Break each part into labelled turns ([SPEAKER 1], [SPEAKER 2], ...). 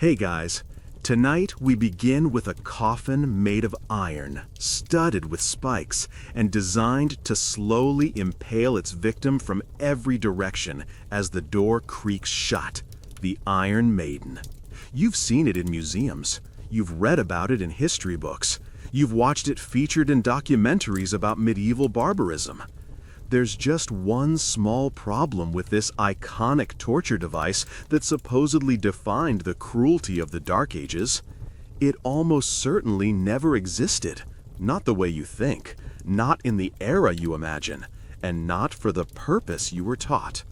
[SPEAKER 1] Hey guys, tonight we begin with a coffin made of iron, studded with spikes, and designed to slowly impale its victim from every direction as the door creaks shut. The Iron Maiden. You've seen it in museums. You've read about it in history books. You've watched it featured in documentaries about medieval barbarism. There's just one small problem with this iconic torture device that supposedly defined the cruelty of the Dark Ages. It almost certainly never existed. Not the way you think, not in the era you imagine, and not for the purpose you were taught.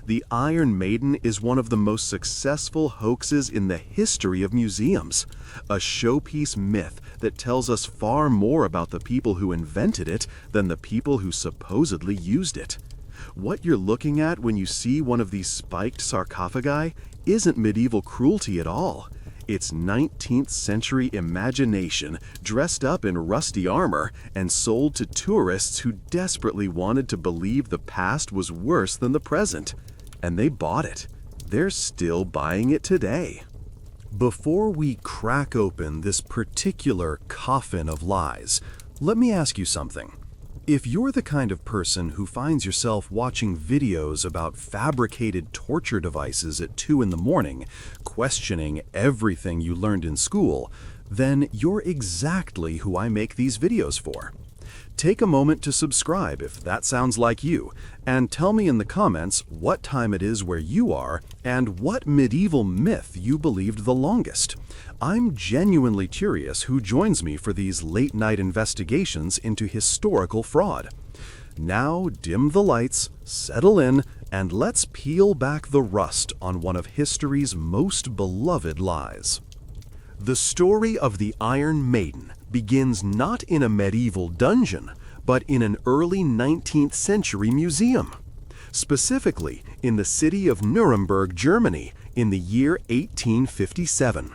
[SPEAKER 1] The Iron Maiden is one of the most successful hoaxes in the history of museums, a showpiece myth that tells us far more about the people who invented it than the people who supposedly used it. What you're looking at when you see one of these spiked sarcophagi isn't medieval cruelty at all. It's 19th century imagination dressed up in rusty armor and sold to tourists who desperately wanted to believe the past was worse than the present. And they bought it. They're still buying it today. Before we crack open this particular coffin of lies, let me ask you something. If you're the kind of person who finds yourself watching videos about fabricated torture devices at 2 in the morning, questioning everything you learned in school, then you're exactly who I make these videos for. Take a moment to subscribe if that sounds like you, and tell me in the comments what time it is where you are and what medieval myth you believed the longest. I'm genuinely curious who joins me for these late-night investigations into historical fraud. Now dim the lights, settle in, and let's peel back the rust on one of history's most beloved lies. The story of the Iron Maiden begins not in a medieval dungeon, but in an early 19th century museum. Specifically, in the city of Nuremberg, Germany, in the year 1857.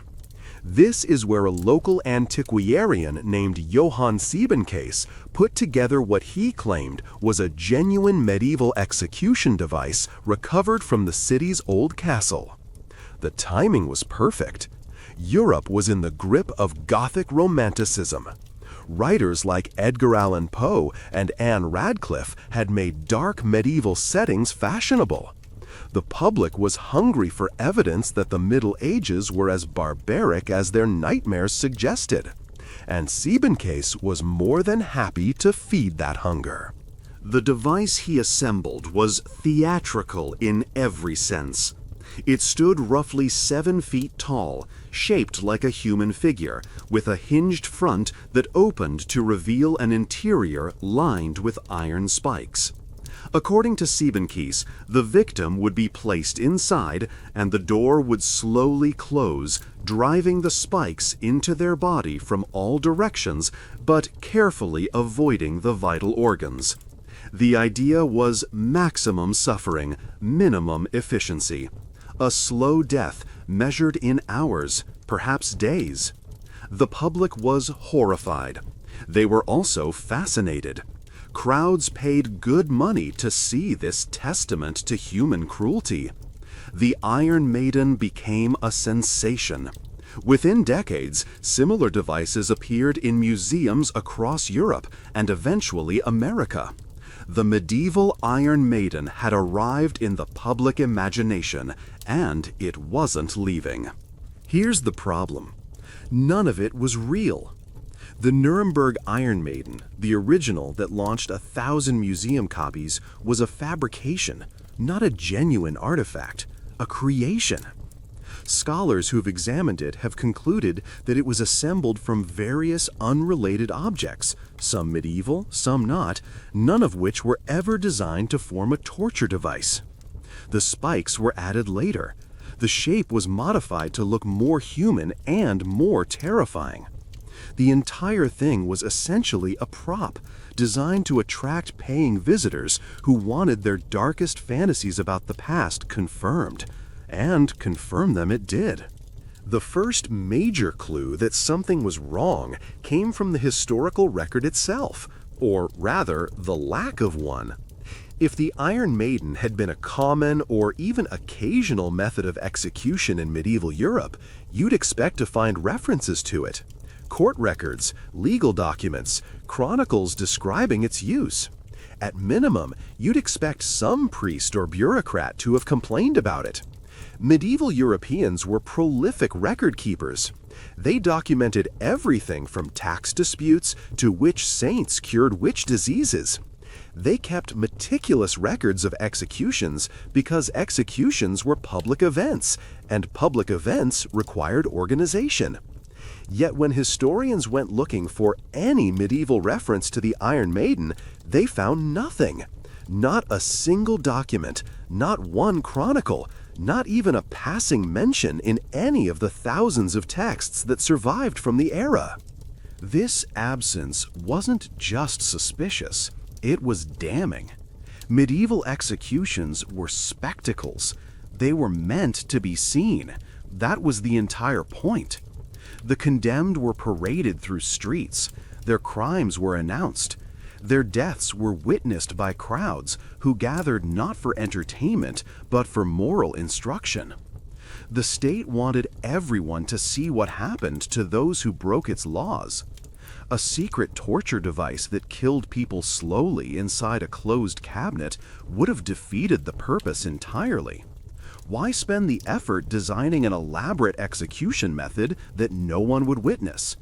[SPEAKER 1] This is where a local antiquarian named Johann Siebenkees put together what he claimed was a genuine medieval execution device recovered from the city's old castle. The timing was perfect. Europe was in the grip of Gothic Romanticism. Writers like Edgar Allan Poe and Anne Radcliffe had made dark medieval settings fashionable. The public was hungry for evidence that the Middle Ages were as barbaric as their nightmares suggested, and Siebenkees was more than happy to feed that hunger. The device he assembled was theatrical in every sense. It stood roughly 7 feet tall, shaped like a human figure, with a hinged front that opened to reveal an interior lined with iron spikes. According to Siebenkees, the victim would be placed inside and the door would slowly close, driving the spikes into their body from all directions, but carefully avoiding the vital organs. The idea was maximum suffering, minimum efficiency. A slow death measured in hours, perhaps days. The public was horrified. They were also fascinated. Crowds paid good money to see this testament to human cruelty. The Iron Maiden became a sensation. Within decades, similar devices appeared in museums across Europe and eventually America. The medieval Iron Maiden had arrived in the public imagination, and it wasn't leaving. Here's the problem. None of it was real. The Nuremberg Iron Maiden, the original that launched 1,000 museum copies, was a fabrication, not a genuine artifact, a creation. Scholars who've examined it have concluded that it was assembled from various unrelated objects, some medieval, some not, none of which were ever designed to form a torture device. The spikes were added later. The shape was modified to look more human and more terrifying. The entire thing was essentially a prop, designed to attract paying visitors who wanted their darkest fantasies about the past confirmed. And confirm them it did. The first major clue that something was wrong came from the historical record itself, or rather, the lack of one. If the Iron Maiden had been a common or even occasional method of execution in medieval Europe, you'd expect to find references to it. Court records, legal documents, chronicles describing its use. At minimum, you'd expect some priest or bureaucrat to have complained about it. Medieval Europeans were prolific record keepers. They documented everything from tax disputes to which saints cured which diseases. They kept meticulous records of executions because executions were public events, and public events required organization. Yet when historians went looking for any medieval reference to the Iron Maiden, they found nothing. Not a single document, not one chronicle, not even a passing mention in any of the thousands of texts that survived from the era. This absence wasn't just suspicious. It was damning. Medieval executions were spectacles. They were meant to be seen. That was the entire point. The condemned were paraded through streets. Their crimes were announced. Their deaths were witnessed by crowds who gathered not for entertainment, but for moral instruction. The state wanted everyone to see what happened to those who broke its laws. A secret torture device that killed people slowly inside a closed cabinet would have defeated the purpose entirely. Why spend the effort designing an elaborate execution method that no one would witness?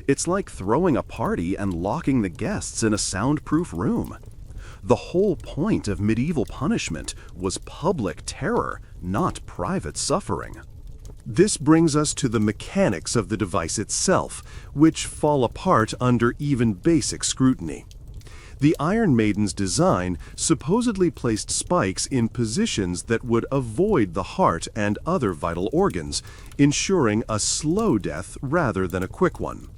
[SPEAKER 1] It's like throwing a party and locking the guests in a soundproof room. The whole point of medieval punishment was public terror, not private suffering. This brings us to the mechanics of the device itself, which fall apart under even basic scrutiny. The Iron Maiden's design supposedly placed spikes in positions that would avoid the heart and other vital organs, ensuring a slow death rather than a quick one.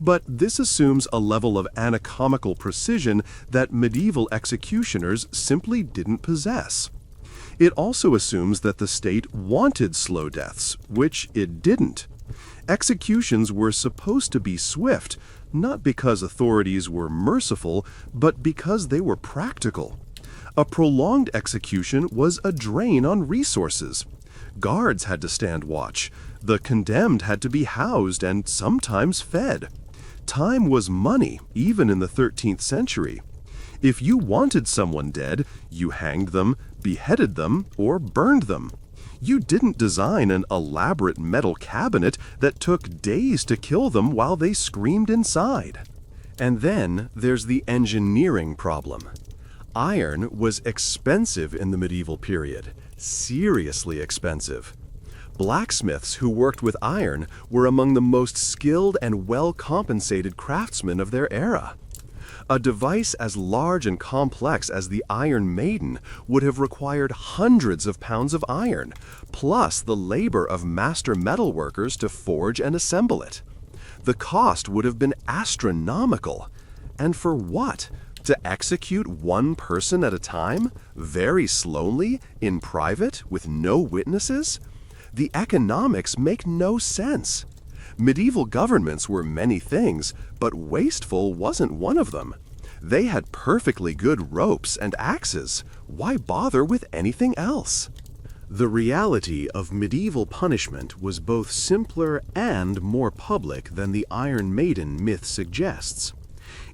[SPEAKER 1] But this assumes a level of anatomical precision that medieval executioners simply didn't possess. It also assumes that the state wanted slow deaths, which it didn't. Executions were supposed to be swift, not because authorities were merciful, but because they were practical. A prolonged execution was a drain on resources. Guards had to stand watch. The condemned had to be housed and sometimes fed. Time was money, even in the 13th century. If you wanted someone dead, you hanged them, beheaded them, or burned them. You didn't design an elaborate metal cabinet that took days to kill them while they screamed inside. And then there's the engineering problem. Iron was expensive in the medieval period, seriously expensive. Blacksmiths who worked with iron were among the most skilled and well-compensated craftsmen of their era. A device as large and complex as the Iron Maiden would have required hundreds of pounds of iron, plus the labor of master metalworkers to forge and assemble it. The cost would have been astronomical. And for what? To execute one person at a time, very slowly, in private, with no witnesses? The economics make no sense. Medieval governments were many things, but wasteful wasn't one of them. They had perfectly good ropes and axes. Why bother with anything else? The reality of medieval punishment was both simpler and more public than the Iron Maiden myth suggests.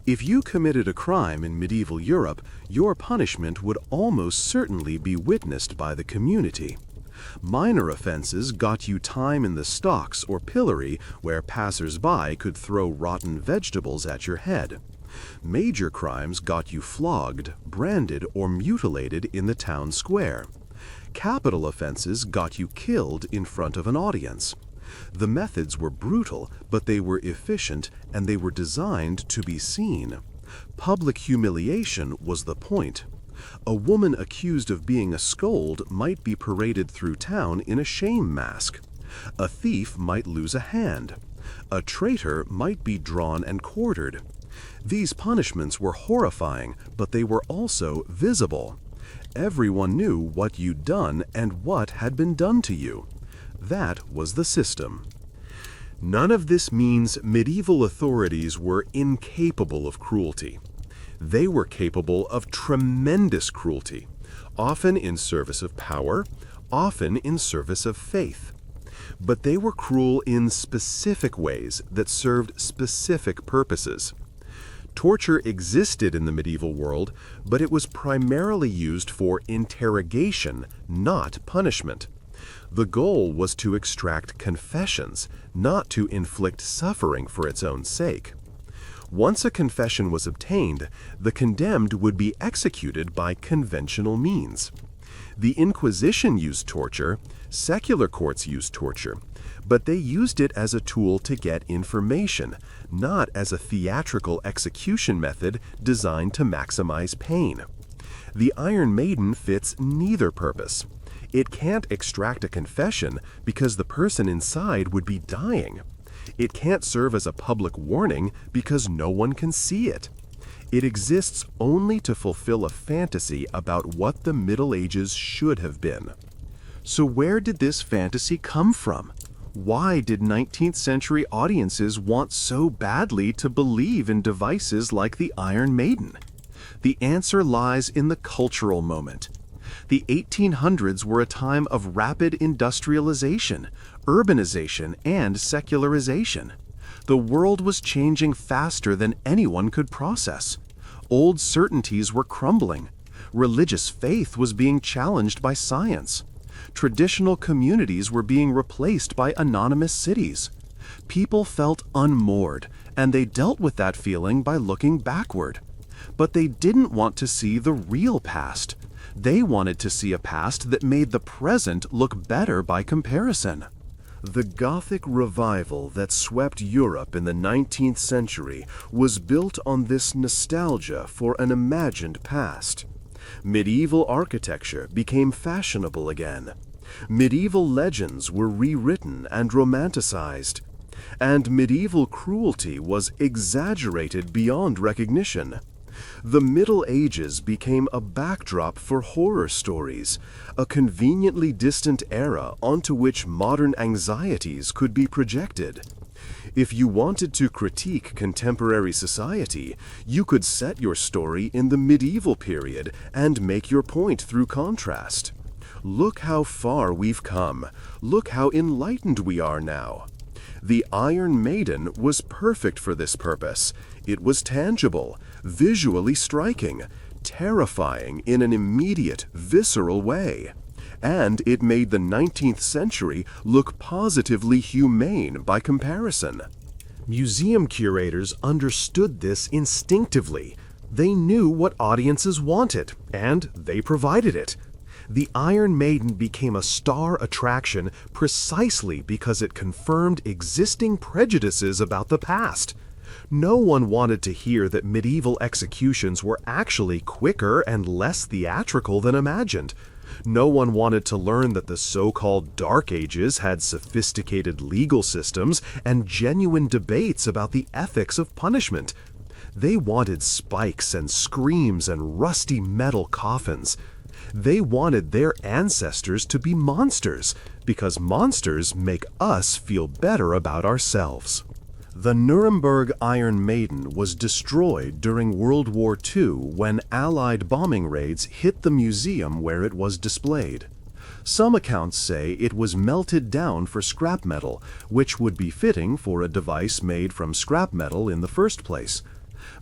[SPEAKER 1] If you committed a crime in medieval Europe, your punishment would almost certainly be witnessed by the community. Minor offenses got you time in the stocks or pillory where passers-by could throw rotten vegetables at your head. Major crimes got you flogged, branded, or mutilated in the town square. Capital offenses got you killed in front of an audience. The methods were brutal, but they were efficient and they were designed to be seen. Public humiliation was the point. A woman accused of being a scold might be paraded through town in a shame mask. A thief might lose a hand. A traitor might be drawn and quartered. These punishments were horrifying, but they were also visible. Everyone knew what you'd done and what had been done to you. That was the system. None of this means medieval authorities were incapable of cruelty. They were capable of tremendous cruelty, often in service of power, often in service of faith. But they were cruel in specific ways that served specific purposes. Torture existed in the medieval world, but it was primarily used for interrogation, not punishment. The goal was to extract confessions, not to inflict suffering for its own sake. Once a confession was obtained, the condemned would be executed by conventional means. The Inquisition used torture, secular courts used torture, but they used it as a tool to get information, not as a theatrical execution method designed to maximize pain. The Iron Maiden fits neither purpose. It can't extract a confession because the person inside would be dying. It can't serve as a public warning because no one can see it. It exists only to fulfill a fantasy about what the Middle Ages should have been. So where did this fantasy come from? Why did 19th century audiences want so badly to believe in devices like the Iron Maiden? The answer lies in the cultural moment. The 1800s were a time of rapid industrialization, urbanization, and secularization. The world was changing faster than anyone could process. Old certainties were crumbling. Religious faith was being challenged by science. Traditional communities were being replaced by anonymous cities. People felt unmoored, and they dealt with that feeling by looking backward. But they didn't want to see the real past. They wanted to see a past that made the present look better by comparison. The Gothic revival that swept Europe in the 19th century was built on this nostalgia for an imagined past. Medieval architecture became fashionable again. Medieval legends were rewritten and romanticized. And medieval cruelty was exaggerated beyond recognition. The Middle Ages became a backdrop for horror stories, a conveniently distant era onto which modern anxieties could be projected. If you wanted to critique contemporary society, you could set your story in the medieval period and make your point through contrast. Look how far we've come. Look how enlightened we are now. The Iron Maiden was perfect for this purpose. It was tangible, visually striking, terrifying in an immediate, visceral way. And it made the 19th century look positively humane by comparison. Museum curators understood this instinctively. They knew what audiences wanted, and they provided it. The Iron Maiden became a star attraction precisely because it confirmed existing prejudices about the past. No one wanted to hear that medieval executions were actually quicker and less theatrical than imagined. No one wanted to learn that the so-called Dark Ages had sophisticated legal systems and genuine debates about the ethics of punishment. They wanted spikes and screams and rusty metal coffins. They wanted their ancestors to be monsters, because monsters make us feel better about ourselves. The Nuremberg Iron Maiden was destroyed during World War II when Allied bombing raids hit the museum where it was displayed. Some accounts say it was melted down for scrap metal, which would be fitting for a device made from scrap metal in the first place.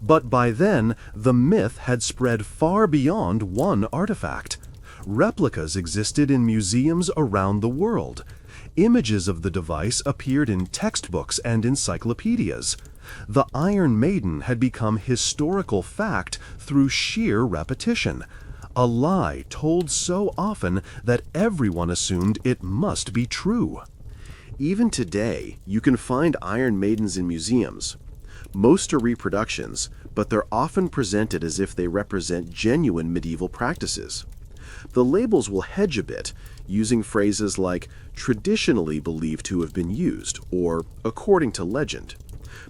[SPEAKER 1] But by then, the myth had spread far beyond one artifact. Replicas existed in museums around the world. Images of the device appeared in textbooks and encyclopedias. The Iron Maiden had become historical fact through sheer repetition, a lie told so often that everyone assumed it must be true. Even today, you can find Iron Maidens in museums. Most are reproductions, but they're often presented as if they represent genuine medieval practices. The labels will hedge a bit, using phrases like traditionally believed to have been used or according to legend.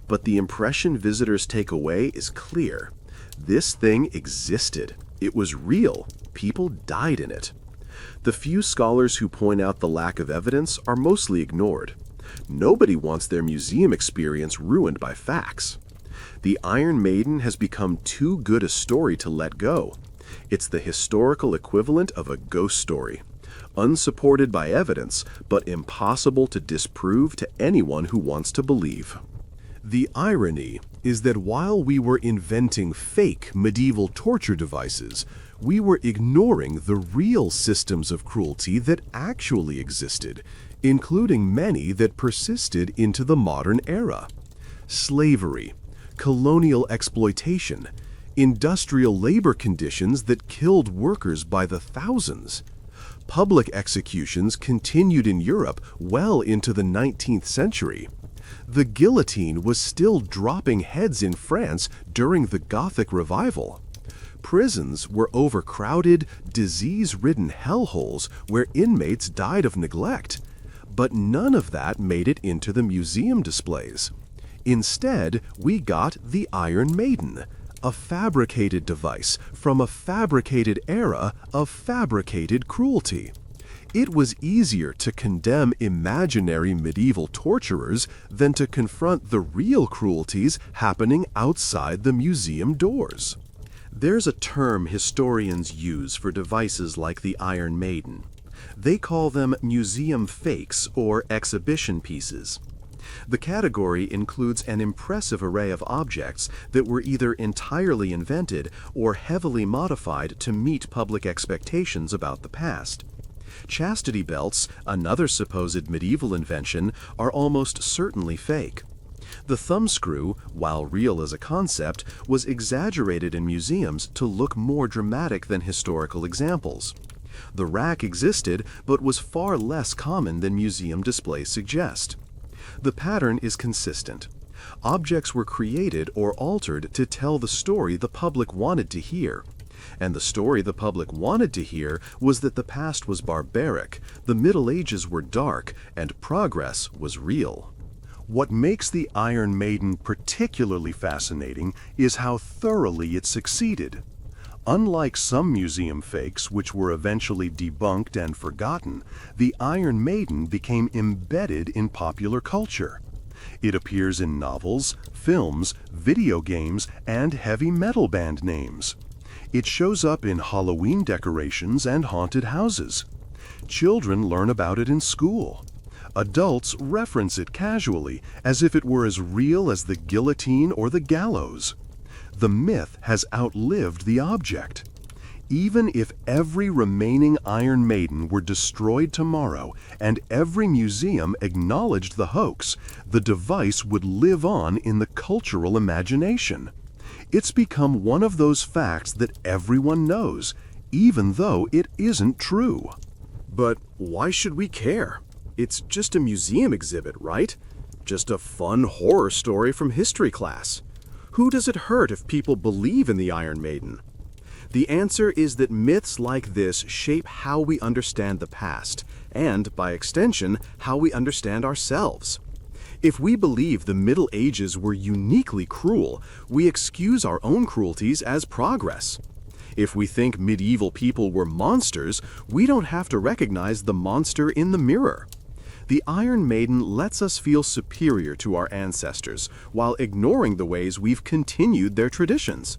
[SPEAKER 1] But the impression visitors take away is clear. This thing existed. It was real. People died in it. The few scholars who point out the lack of evidence are mostly ignored. Nobody wants their museum experience ruined by facts. The Iron Maiden has become too good a story to let go. It's the historical equivalent of a ghost story, unsupported by evidence, but impossible to disprove to anyone who wants to believe. The irony is that while we were inventing fake medieval torture devices, we were ignoring the real systems of cruelty that actually existed, including many that persisted into the modern era. Slavery, colonial exploitation, industrial labor conditions that killed workers by the thousands. Public executions continued in Europe well into the 19th century. The guillotine was still dropping heads in France during the Gothic revival. Prisons were overcrowded, disease-ridden hellholes where inmates died of neglect. But none of that made it into the museum displays. Instead, we got the Iron Maiden, a fabricated device from a fabricated era of fabricated cruelty. It was easier to condemn imaginary medieval torturers than to confront the real cruelties happening outside the museum doors. There's a term historians use for devices like the Iron Maiden. They call them museum fakes or exhibition pieces. The category includes an impressive array of objects that were either entirely invented or heavily modified to meet public expectations about the past. Chastity belts, another supposed medieval invention, are almost certainly fake. The thumbscrew, while real as a concept, was exaggerated in museums to look more dramatic than historical examples. The rack existed, but was far less common than museum displays suggest. The pattern is consistent. Objects were created or altered to tell the story the public wanted to hear. And the story the public wanted to hear was that the past was barbaric, the Middle Ages were dark, and progress was real. What makes the Iron Maiden particularly fascinating is how thoroughly it succeeded. Unlike some museum fakes, which were eventually debunked and forgotten, the Iron Maiden became embedded in popular culture. It appears in novels, films, video games, and heavy metal band names. It shows up in Halloween decorations and haunted houses. Children learn about it in school. Adults reference it casually, as if it were as real as the guillotine or the gallows. The myth has outlived the object. Even if every remaining Iron Maiden were destroyed tomorrow and every museum acknowledged the hoax, the device would live on in the cultural imagination. It's become one of those facts that everyone knows, even though it isn't true.
[SPEAKER 2] But why should we care? It's just a museum exhibit, right? Just a fun horror story from history class. Who does it hurt if people believe in the Iron Maiden? The answer is that myths like this shape how we understand the past, and, by extension, how we understand ourselves. If we believe the Middle Ages were uniquely cruel, we excuse our own cruelties as progress. If we think medieval people were monsters, we don't have to recognize the monster in the mirror. The Iron Maiden lets us feel superior to our ancestors, while ignoring the ways we've continued their traditions.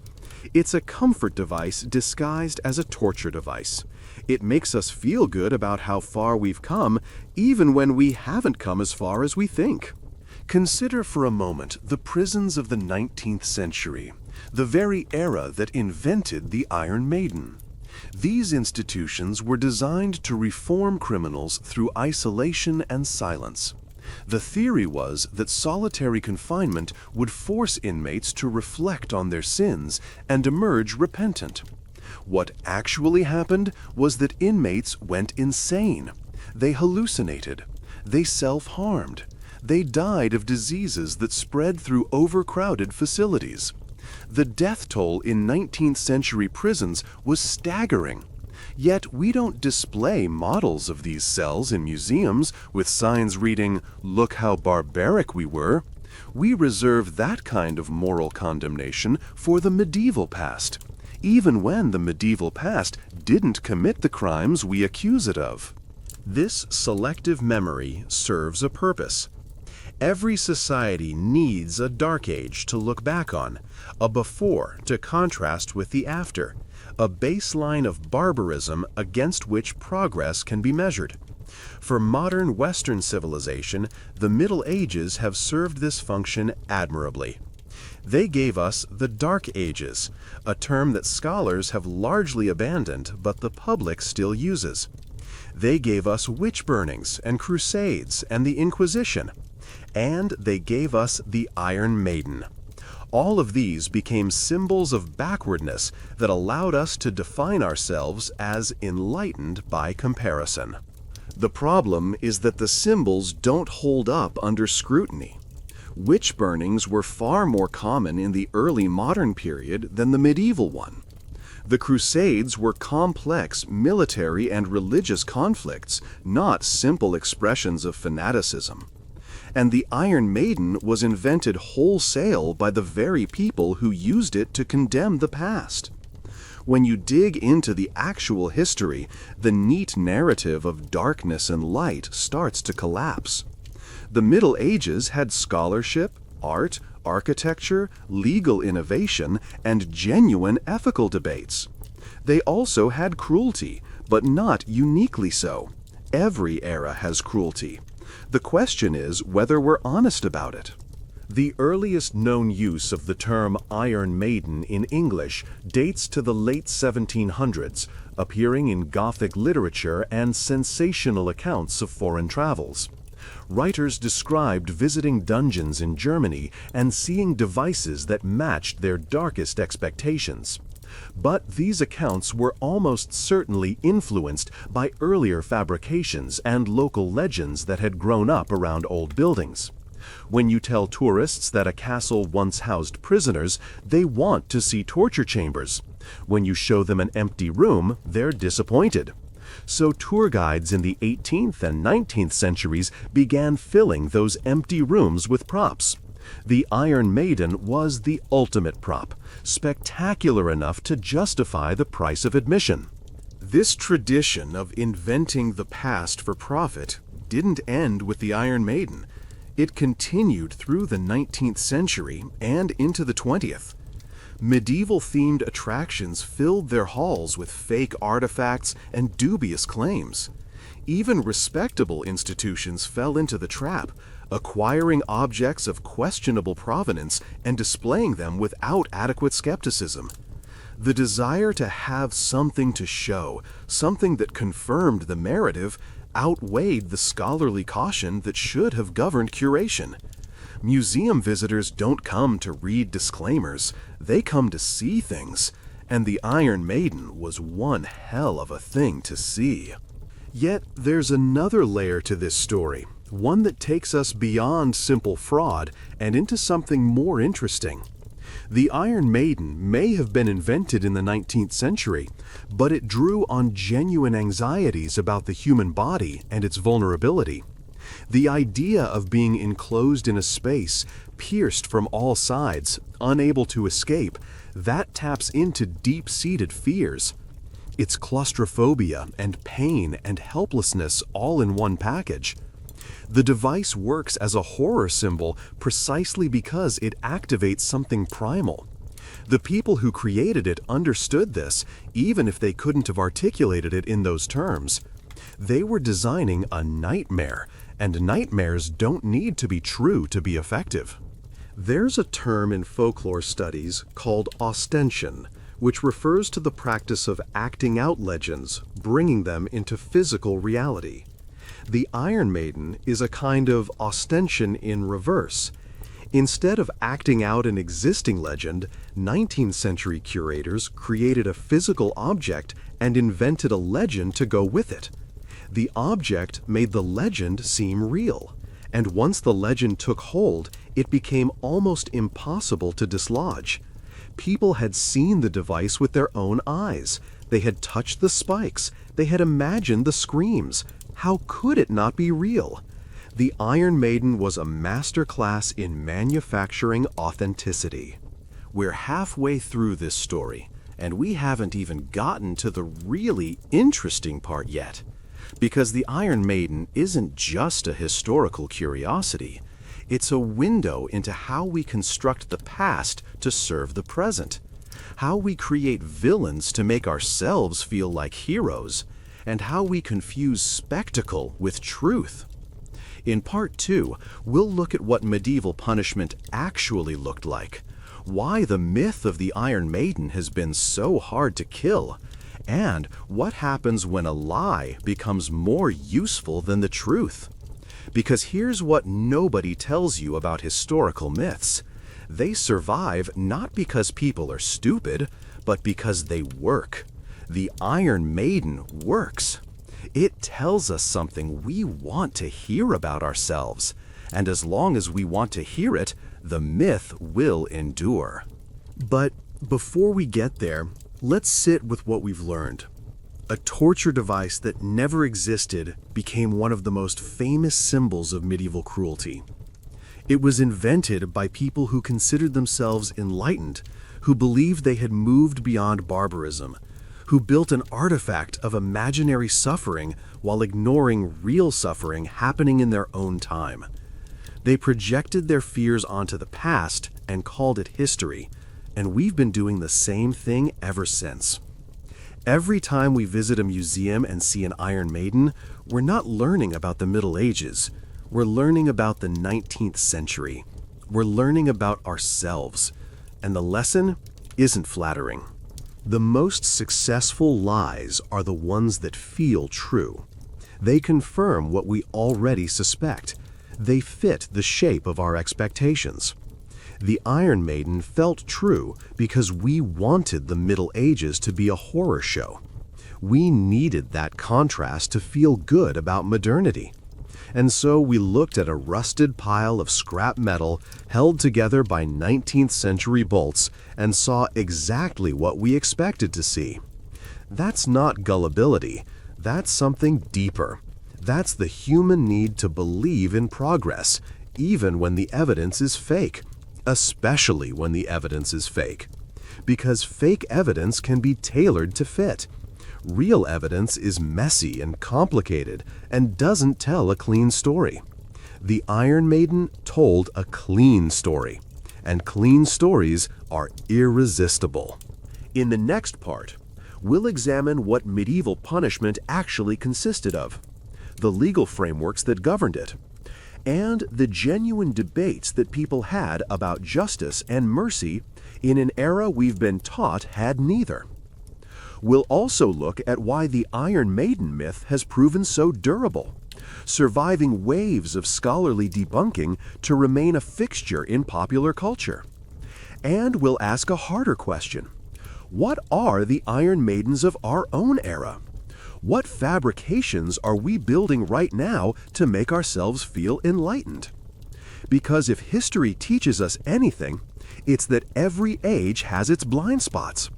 [SPEAKER 2] It's a comfort device disguised as a torture device. It makes us feel good about how far we've come, even when we haven't come as far as we think.
[SPEAKER 1] Consider for a moment the prisons of the 19th century, the very era that invented the Iron Maiden. These institutions were designed to reform criminals through isolation and silence. The theory was that solitary confinement would force inmates to reflect on their sins and emerge repentant. What actually happened was that inmates went insane. They hallucinated. They self-harmed. They died of diseases that spread through overcrowded facilities. The death toll in 19th century prisons was staggering. Yet we don't display models of these cells in museums with signs reading, "Look how barbaric we were." We reserve that kind of moral condemnation for the medieval past, even when the medieval past didn't commit the crimes we accuse it of. This selective memory serves a purpose. Every society needs a dark age to look back on, a before to contrast with the after, a baseline of barbarism against which progress can be measured. For modern Western civilization, the Middle Ages have served this function admirably. They gave us the Dark Ages, a term that scholars have largely abandoned but the public still uses. They gave us witch burnings and crusades and the Inquisition. And they gave us the Iron Maiden. All of these became symbols of backwardness that allowed us to define ourselves as enlightened by comparison. The problem is that the symbols don't hold up under scrutiny. Witch burnings were far more common in the early modern period than the medieval one. The Crusades were complex military and religious conflicts, not simple expressions of fanaticism. And the Iron Maiden was invented wholesale by the very people who used it to condemn the past. When you dig into the actual history, the neat narrative of darkness and light starts to collapse. The Middle Ages had scholarship, art, architecture, legal innovation, and genuine ethical debates. They also had cruelty, but not uniquely so. Every era has cruelty. The question is whether we're honest about it. The earliest known use of the term Iron Maiden in English dates to the late 1700s, appearing in Gothic literature and sensational accounts of foreign travels. Writers described visiting dungeons in Germany and seeing devices that matched their darkest expectations. But these accounts were almost certainly influenced by earlier fabrications and local legends that had grown up around old buildings. When you tell tourists that a castle once housed prisoners, they want to see torture chambers. When you show them an empty room, they're disappointed. So tour guides in the 18th and 19th centuries began filling those empty rooms with props. The Iron Maiden was the ultimate prop, spectacular enough to justify the price of admission. This tradition of inventing the past for profit didn't end with the Iron Maiden. It continued through the 19th century and into the 20th. Medieval-themed attractions filled their halls with fake artifacts and dubious claims. Even respectable institutions fell into the trap, acquiring objects of questionable provenance and displaying them without adequate skepticism. The desire to have something to show, something that confirmed the narrative, outweighed the scholarly caution that should have governed curation. Museum visitors don't come to read disclaimers, they come to see things, and the Iron Maiden was one hell of a thing to see. Yet there's another layer to this story, one that takes us beyond simple fraud and into something more interesting. The Iron Maiden may have been invented in the 19th century, but it drew on genuine anxieties about the human body and its vulnerability. The idea of being enclosed in a space, pierced from all sides, unable to escape, that taps into deep-seated fears. It's claustrophobia and pain and helplessness all in one package. The device works as a horror symbol precisely because it activates something primal. The people who created it understood this, even if they couldn't have articulated it in those terms. They were designing a nightmare, and nightmares don't need to be true to be effective. There's a term in folklore studies called ostension, which refers to the practice of acting out legends, bringing them into physical reality. The Iron Maiden is a kind of ostension in reverse. Instead of acting out an existing legend, 19th century curators created a physical object and invented a legend to go with it. The object made the legend seem real, and once the legend took hold, it became almost impossible to dislodge. People had seen the device with their own eyes. They had touched the spikes. They had imagined the screams. How could it not be real? The Iron Maiden was a masterclass in manufacturing authenticity. We're halfway through this story, and we haven't even gotten to the really interesting part yet. Because the Iron Maiden isn't just a historical curiosity. It's a window into how we construct the past to serve the present, how we create villains to make ourselves feel like heroes, and how we confuse spectacle with truth. In Part 2, we'll look at what medieval punishment actually looked like, why the myth of the Iron Maiden has been so hard to kill, and what happens when a lie becomes more useful than the truth. Because here's what nobody tells you about historical myths. They survive not because people are stupid, but because they work. The Iron Maiden works. It tells us something we want to hear about ourselves, and as long as we want to hear it, the myth will endure.
[SPEAKER 2] But before we get there, let's sit with what we've learned. A torture device that never existed became one of the most famous symbols of medieval cruelty. It was invented by people who considered themselves enlightened, who believed they had moved beyond barbarism, who built an artifact of imaginary suffering while ignoring real suffering happening in their own time. They projected their fears onto the past and called it history, and we've been doing the same thing ever since. Every time we visit a museum and see an Iron Maiden, we're not learning about the Middle Ages. We're learning about the 19th century. We're learning about ourselves. And the lesson isn't flattering. The most successful lies are the ones that feel true. They confirm what we already suspect. They fit the shape of our expectations. The Iron Maiden felt true because we wanted the Middle Ages to be a horror show. We needed that contrast to feel good about modernity. And so we looked at a rusted pile of scrap metal held together by 19th century bolts and saw exactly what we expected to see. That's not gullibility. That's something deeper. That's the human need to believe in progress, even when the evidence is fake. Especially when the evidence is fake. Because fake evidence can be tailored to fit. Real evidence is messy and complicated and doesn't tell a clean story. The Iron Maiden told a clean story, and clean stories are irresistible. In the next part, we'll examine what medieval punishment actually consisted of, the legal frameworks that governed it, and the genuine debates that people had about justice and mercy in an era we've been taught had neither. We'll also look at why the Iron Maiden myth has proven so durable, surviving waves of scholarly debunking to remain a fixture in popular culture. And we'll ask a harder question. What are the Iron Maidens of our own era? What fabrications are we building right now to make ourselves feel enlightened? Because if history teaches us anything, it's that every age has its blind spots.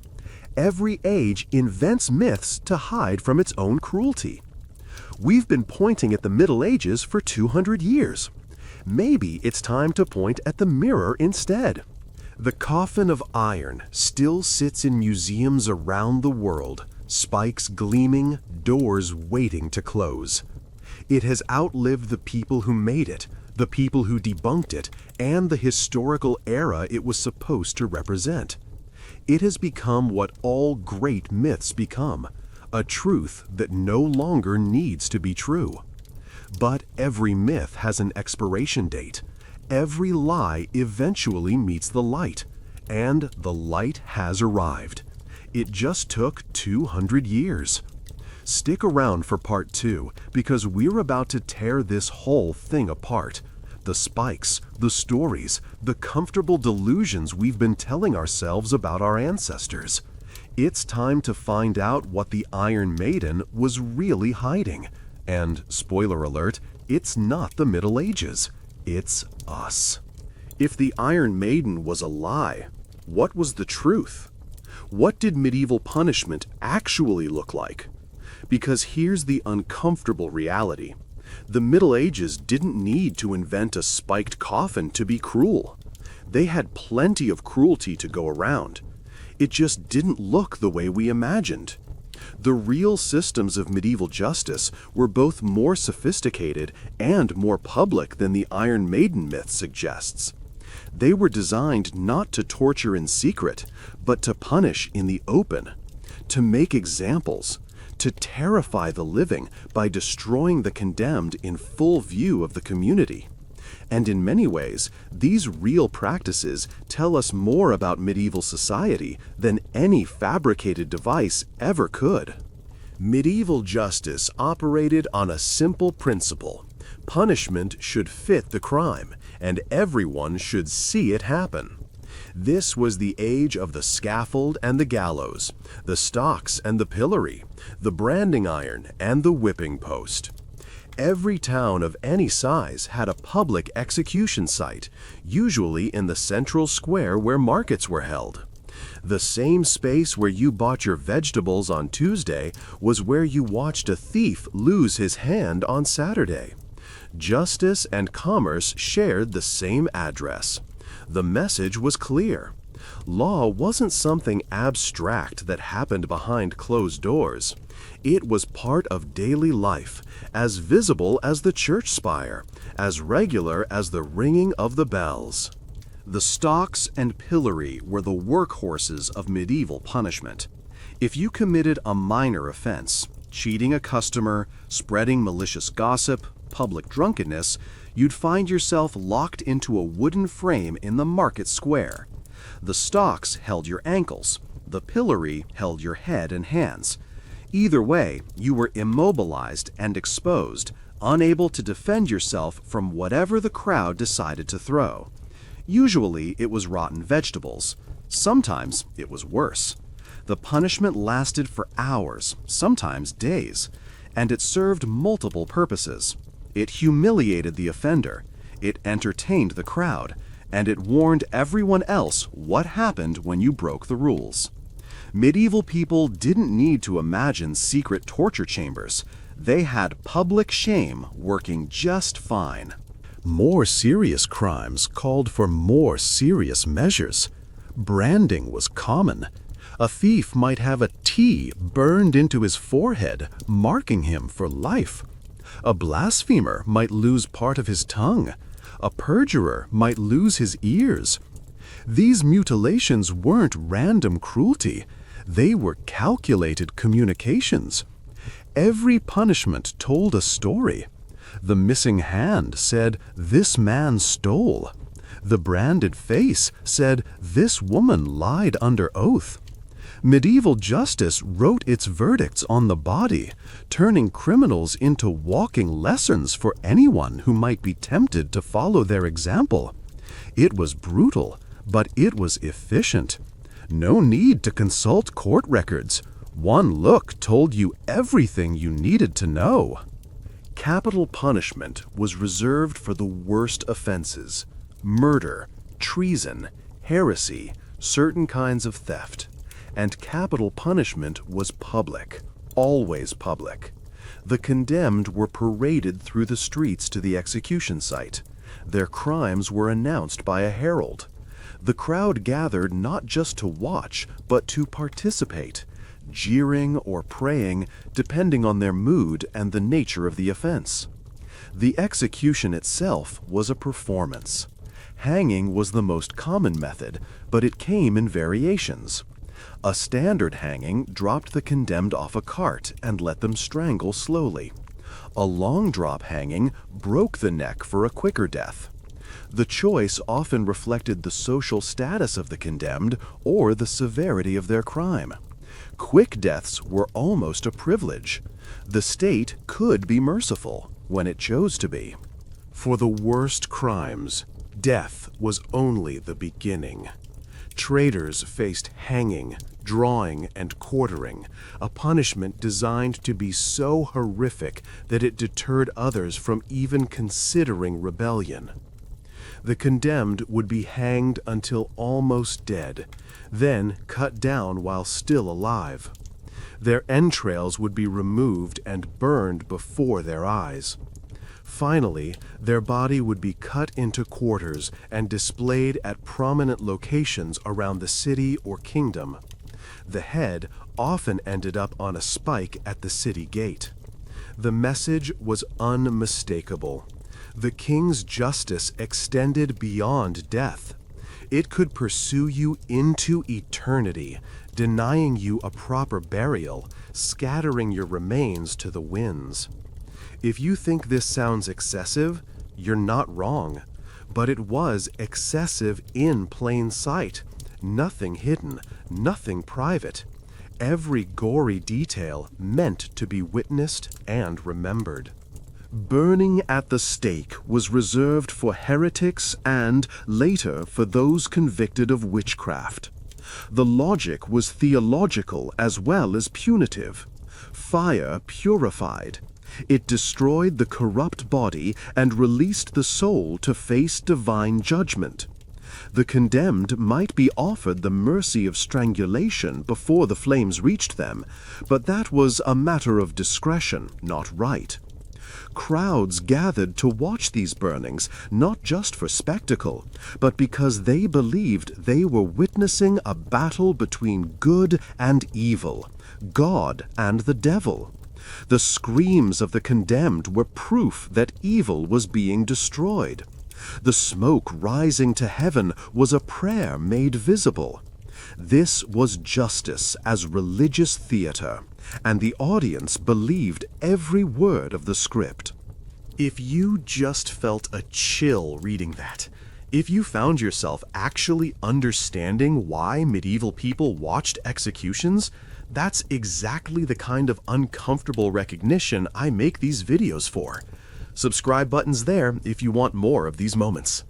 [SPEAKER 2] Every age invents myths to hide from its own cruelty. We've been pointing at the Middle Ages for 200 years. Maybe it's time to point at the mirror instead. The coffin of iron still sits in museums around the world, spikes gleaming, doors waiting to close. It has outlived the people who made it, the people who debunked it, and the historical era it was supposed to represent. It has become what all great myths become, a truth that no longer needs to be true. But every myth has an expiration date. Every lie eventually meets the light, and the light has arrived. It just took 200 years. Stick around for part 2, because we're about to tear this whole thing apart. The spikes, the stories, the comfortable delusions we've been telling ourselves about our ancestors. It's time to find out what the Iron Maiden was really hiding. And, spoiler alert, it's not the Middle Ages. It's us. If the Iron Maiden was a lie, what was the truth? What did medieval punishment actually look like? Because here's the uncomfortable reality. The Middle Ages didn't need to invent a spiked coffin to be cruel. They had plenty of cruelty to go around. It just didn't look the way we imagined. The real systems of medieval justice were both more sophisticated and more public than the Iron Maiden myth suggests. They were designed not to torture in secret, but to punish in the open, to make examples, to terrify the living by destroying the condemned in full view of the community. And in many ways, these real practices tell us more about medieval society than any fabricated device ever could. Medieval justice operated on a simple principle. Punishment should fit the crime, and everyone should see it happen. This was the age of the scaffold and the gallows, the stocks and the pillory, the branding iron and the whipping post. Every town of any size had a public execution site, usually in the central square where markets were held. The same space where you bought your vegetables on Tuesday was where you watched a thief lose his hand on Saturday. Justice and commerce shared the same address. The message was clear. Law wasn't something abstract that happened behind closed doors. It was part of daily life, as visible as the church spire, as regular as the ringing of the bells. The stocks and pillory were the workhorses of medieval punishment. If you committed a minor offense, cheating a customer, spreading malicious gossip, public drunkenness, you'd find yourself locked into a wooden frame in the market square. The stocks held your ankles, the pillory held your head and hands. Either way, you were immobilized and exposed, unable to defend yourself from whatever the crowd decided to throw. Usually it was rotten vegetables. Sometimes it was worse. The punishment lasted for hours, sometimes days, and it served multiple purposes. It humiliated the offender, it entertained the crowd, and it warned everyone else what happened when you broke the rules. Medieval people didn't need to imagine secret torture chambers. They had public shame working just fine. More serious crimes called for more serious measures. Branding was common. A thief might have a T burned into his forehead, marking him for life. A blasphemer might lose part of his tongue. A perjurer might lose his ears. These mutilations weren't random cruelty. They were calculated communications. Every punishment told a story. The missing hand said, "This man stole." The branded face said, "This woman lied under oath." Medieval justice wrote its verdicts on the body, turning criminals into walking lessons for anyone who might be tempted to follow their example. It was brutal, but it was efficient. No need to consult court records. One look told you everything you needed to know. Capital punishment was reserved for the worst offenses: murder, treason, heresy, certain kinds of theft. And capital punishment was public, always public. The condemned were paraded through the streets to the execution site. Their crimes were announced by a herald. The crowd gathered not just to watch, but to participate, jeering or praying, depending on their mood and the nature of the offense. The execution itself was a performance. Hanging was the most common method, but it came in variations. A standard hanging dropped the condemned off a cart and let them strangle slowly. A long drop hanging broke the neck for a quicker death. The choice often reflected the social status of the condemned or the severity of their crime. Quick deaths were almost a privilege. The state could be merciful when it chose to be. For the worst crimes, death was only the beginning. Traitors faced hanging, drawing, and quartering, a punishment designed to be so horrific that it deterred others from even considering rebellion. The condemned would be hanged until almost dead, then cut down while still alive. Their entrails would be removed and burned before their eyes. Finally, their body would be cut into quarters and displayed at prominent locations around the city or kingdom. The head often ended up on a spike at the city gate. The message was unmistakable. The king's justice extended beyond death. It could pursue you into eternity, denying you a proper burial, scattering your remains to the winds. If you think this sounds excessive, you're not wrong. But it was excessive in plain sight. Nothing hidden, nothing private. Every gory detail meant to be witnessed and remembered. Burning at the stake was reserved for heretics and, later, for those convicted of witchcraft. The logic was theological as well as punitive. Fire purified. It destroyed the corrupt body and released the soul to face divine judgment. The condemned might be offered the mercy of strangulation before the flames reached them, but that was a matter of discretion, not right. Crowds gathered to watch these burnings, not just for spectacle, but because they believed they were witnessing a battle between good and evil, God and the devil. The screams of the condemned were proof that evil was being destroyed. The smoke rising to heaven was a prayer made visible. This was justice as religious theater, and the audience believed every word of the script. If you just felt a chill reading that, if you found yourself actually understanding why medieval people watched executions, that's exactly the kind of uncomfortable recognition I make these videos for. Subscribe button's there if you want more of these moments.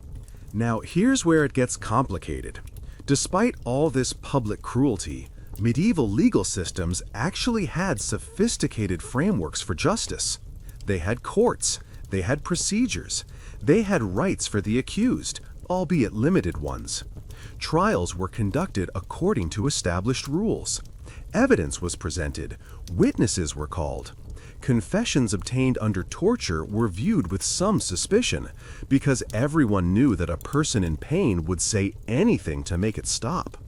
[SPEAKER 2] Now here's where it gets complicated. Despite all this public cruelty, medieval legal systems actually had sophisticated frameworks for justice. They had courts, they had procedures, they had rights for the accused, albeit limited ones. Trials were conducted according to established rules. Evidence was presented, witnesses were called. Confessions obtained under torture were viewed with some suspicion, because everyone knew that a person in pain would say anything to make it stop.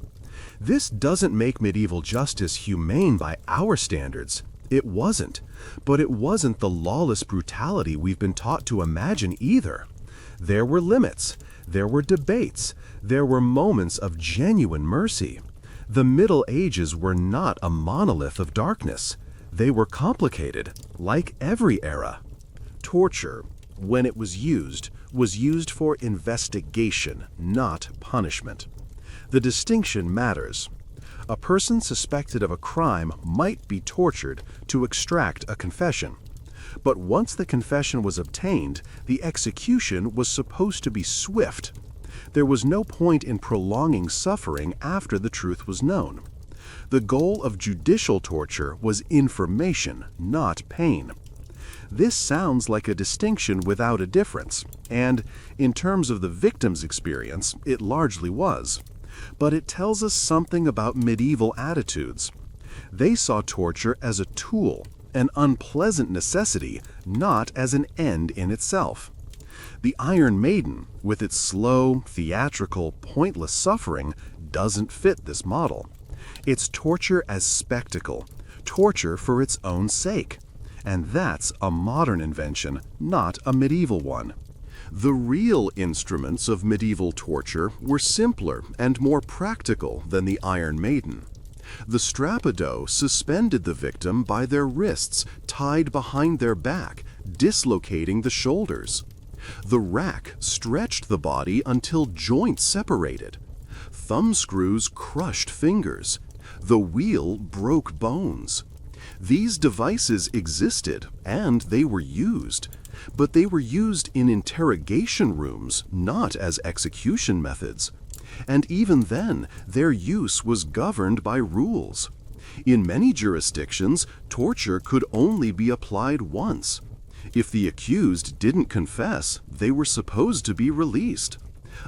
[SPEAKER 2] This doesn't make medieval justice humane by our standards. It wasn't. But it wasn't the lawless brutality we've been taught to imagine either. There were limits. There were debates. There were moments of genuine mercy. The Middle Ages were not a monolith of darkness. They were complicated, like every era. Torture, when it was used for investigation, not punishment. The distinction matters. A person suspected of a crime might be tortured to extract a confession. But once the confession was obtained, the execution was supposed to be swift. There was no point in prolonging suffering after the truth was known. The goal of judicial torture was information, not pain. This sounds like a distinction without a difference, and in terms of the victim's experience, it largely was. But it tells us something about medieval attitudes. They saw torture as a tool, an unpleasant necessity, not as an end in itself. The Iron Maiden, with its slow, theatrical, pointless suffering, doesn't fit this model. It's torture as spectacle, torture for its own sake. And that's a modern invention, not a medieval one. The real instruments of medieval torture were simpler and more practical than the Iron Maiden. The strappado suspended the victim by their wrists, tied behind their back, dislocating the shoulders. The rack stretched the body until joints separated. Thumb screws crushed fingers. The wheel broke bones. These devices existed, and they were used. But they were used in interrogation rooms, not as execution methods. And even then, their use was governed by rules. In many jurisdictions, torture could only be applied once. If the accused didn't confess, they were supposed to be released.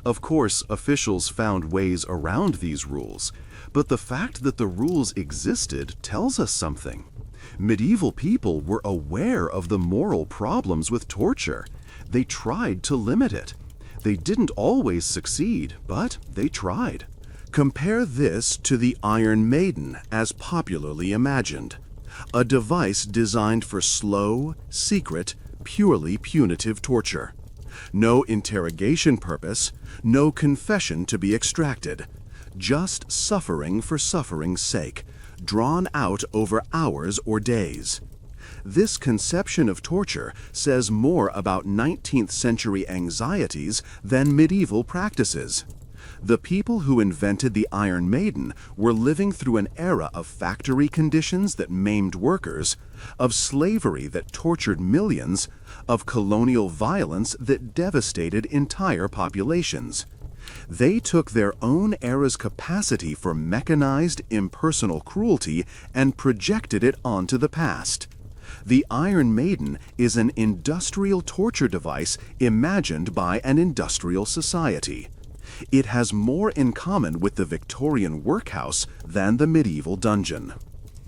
[SPEAKER 2] Of course, officials found ways around these rules, but the fact that the rules existed tells us something. Medieval people were aware of the moral problems with torture. They tried to limit it. They didn't always succeed, but they tried.
[SPEAKER 1] Compare this to the Iron Maiden as popularly imagined, a device designed for slow, secret, purely punitive torture. No interrogation purpose, no confession to be extracted, just suffering for suffering's sake, drawn out over hours or days. This conception of torture says more about 19th century anxieties than medieval practices. The people who invented the Iron Maiden were living through an era of factory conditions that maimed workers, of slavery that tortured millions, of colonial violence that devastated entire populations. They took their own era's capacity for mechanized, impersonal cruelty and projected it onto the past. The Iron Maiden is an industrial torture device imagined by an industrial society. It has more in common with the Victorian workhouse than the medieval dungeon.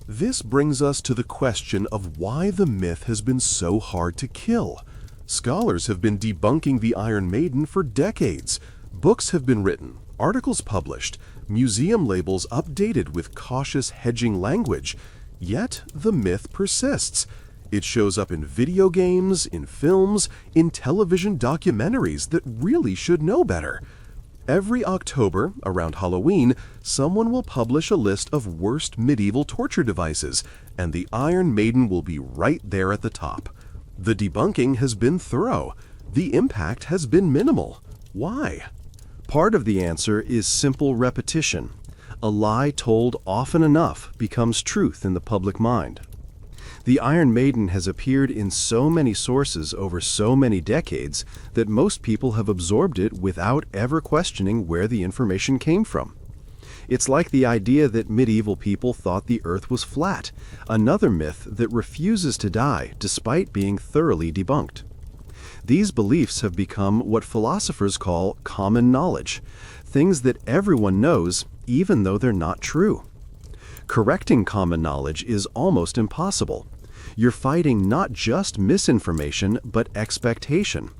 [SPEAKER 3] This brings us to the question of why the myth has been so hard to kill. Scholars have been debunking the Iron Maiden for decades. Books have been written, articles published, museum labels updated with cautious hedging language. Yet the myth persists. It shows up in video games, in films, in television documentaries that really should know better. Every October, around Halloween, someone will publish a list of worst medieval torture devices, and the Iron Maiden will be right there at the top. The debunking has been thorough. The impact has been minimal. Why?
[SPEAKER 2] Part of the answer is simple repetition. A lie told often enough becomes truth in the public mind. The Iron Maiden has appeared in so many sources over so many decades that most people have absorbed it without ever questioning where the information came from. It's like the idea that medieval people thought the earth was flat, another myth that refuses to die despite being thoroughly debunked. These beliefs have become what philosophers call common knowledge, things that everyone knows even though they're not true. Correcting common knowledge is almost impossible. You're fighting not just misinformation, but expectation.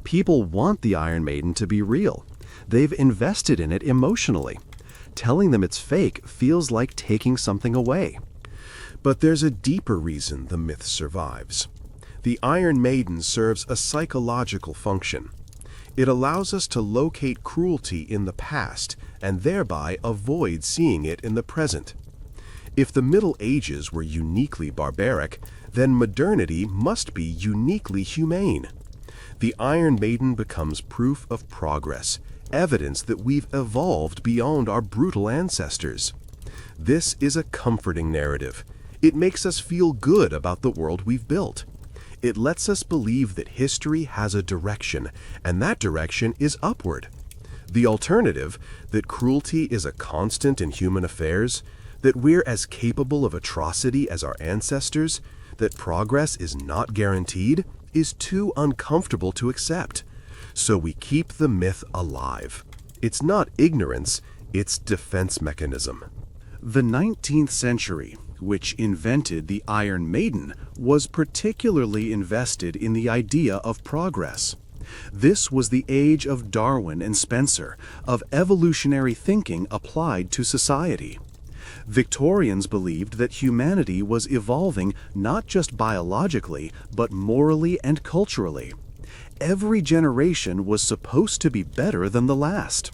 [SPEAKER 2] People want the Iron Maiden to be real. They've invested in it emotionally. Telling them it's fake feels like taking something away.
[SPEAKER 3] But there's a deeper reason the myth survives. The Iron Maiden serves a psychological function. It allows us to locate cruelty in the past and thereby avoid seeing it in the present. If the Middle Ages were uniquely barbaric, then modernity must be uniquely humane. The Iron Maiden becomes proof of progress, evidence that we've evolved beyond our brutal ancestors. This is a comforting narrative. It makes us feel good about the world we've built. It lets us believe that history has a direction, and that direction is upward. The alternative, that cruelty is a constant in human affairs, that we're as capable of atrocity as our ancestors, that progress is not guaranteed, is too uncomfortable to accept. So we keep the myth alive. It's not ignorance, it's defense mechanism.
[SPEAKER 1] The 19th century, which invented the Iron Maiden, was particularly invested in the idea of progress. This was the age of Darwin and Spencer, of evolutionary thinking applied to society. Victorians believed that humanity was evolving not just biologically, but morally and culturally. Every generation was supposed to be better than the last.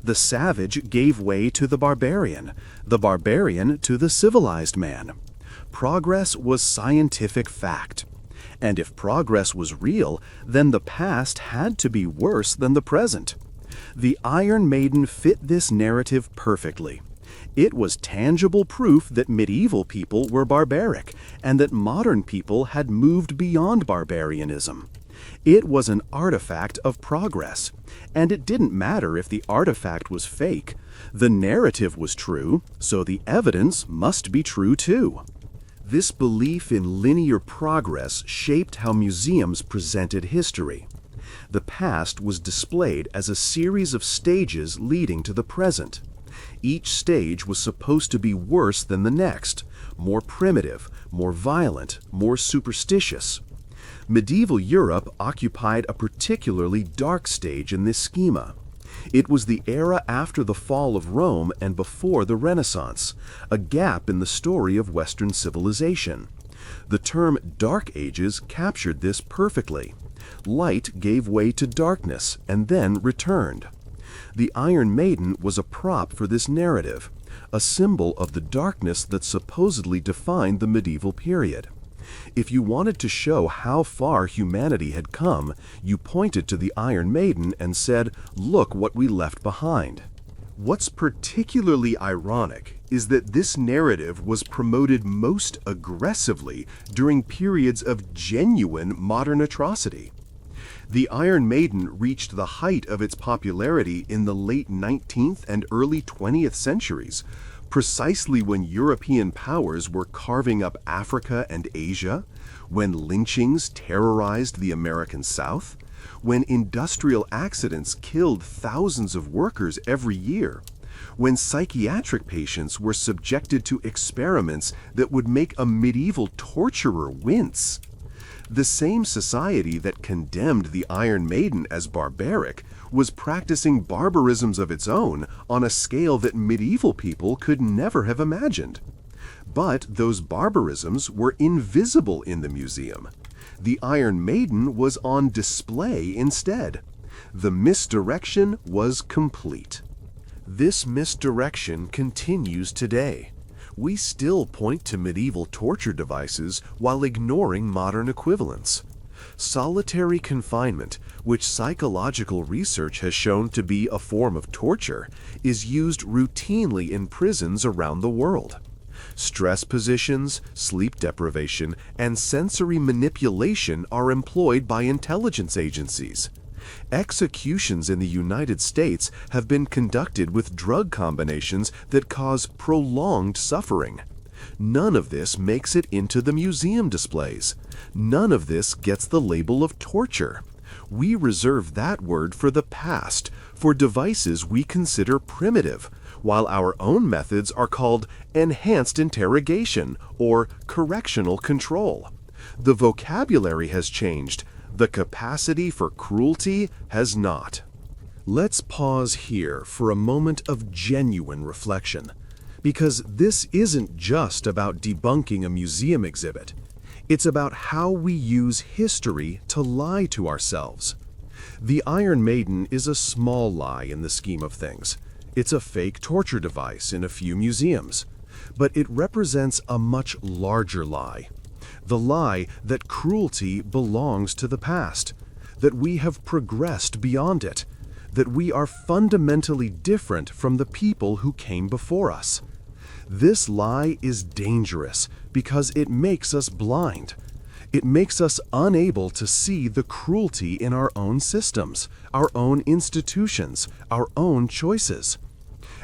[SPEAKER 1] The savage gave way to the barbarian to the civilized man. Progress was scientific fact. And if progress was real, then the past had to be worse than the present. The Iron Maiden fit this narrative perfectly. It was tangible proof that medieval people were barbaric, and that modern people had moved beyond barbarianism. It was an artifact of progress, and it didn't matter if the artifact was fake. The narrative was true, so the evidence must be true too. This belief in linear progress shaped how museums presented history. The past was displayed as a series of stages leading to the present. Each stage was supposed to be worse than the next, more primitive, more violent, more superstitious. Medieval Europe occupied a particularly dark stage in this schema.
[SPEAKER 3] It was the era after the fall of Rome and before the Renaissance, a gap in the story of Western civilization. The term Dark Ages captured this perfectly. Light gave way to darkness and then returned. The Iron Maiden was a prop for this narrative, a symbol of the darkness that supposedly defined the medieval period. If you wanted to show how far humanity had come, you pointed to the Iron Maiden and said, "Look what we left behind." What's particularly ironic is that this narrative was promoted most aggressively during periods of genuine modern atrocity. The Iron Maiden reached the height of its popularity in the late 19th and early 20th centuries, precisely when European powers were carving up Africa and Asia, when lynchings terrorized the American South, when industrial accidents killed thousands of workers every year, when psychiatric patients were subjected to experiments that would make a medieval torturer wince. The same society that condemned the Iron Maiden as barbaric was practicing barbarisms of its own on a scale that medieval people could never have imagined. But those barbarisms were invisible in the museum. The Iron Maiden was on display instead. The misdirection was complete. This misdirection continues today. We still point to medieval torture devices while ignoring modern equivalents. Solitary confinement, which psychological research has shown to be a form of torture, is used routinely in prisons around the world. Stress positions, sleep deprivation, and sensory manipulation are employed by intelligence agencies. Executions in the United States have been conducted with drug combinations that cause prolonged suffering. None of this makes it into the museum displays. None of this gets the label of torture. We reserve that word for the past, for devices we consider primitive, while our own methods are called enhanced interrogation or correctional control. The vocabulary has changed. The capacity for cruelty has not. Let's pause here for a moment of genuine reflection, because this isn't just about debunking a museum exhibit. It's about how we use history to lie to ourselves. The Iron Maiden is a small lie in the scheme of things. It's a fake torture device in a few museums, but it represents a much larger lie. The lie that cruelty belongs to the past, that we have progressed beyond it, that we are fundamentally different from the people who came before us. This lie is dangerous because it makes us blind. It makes us unable to see the cruelty in our own systems, our own institutions, our own choices.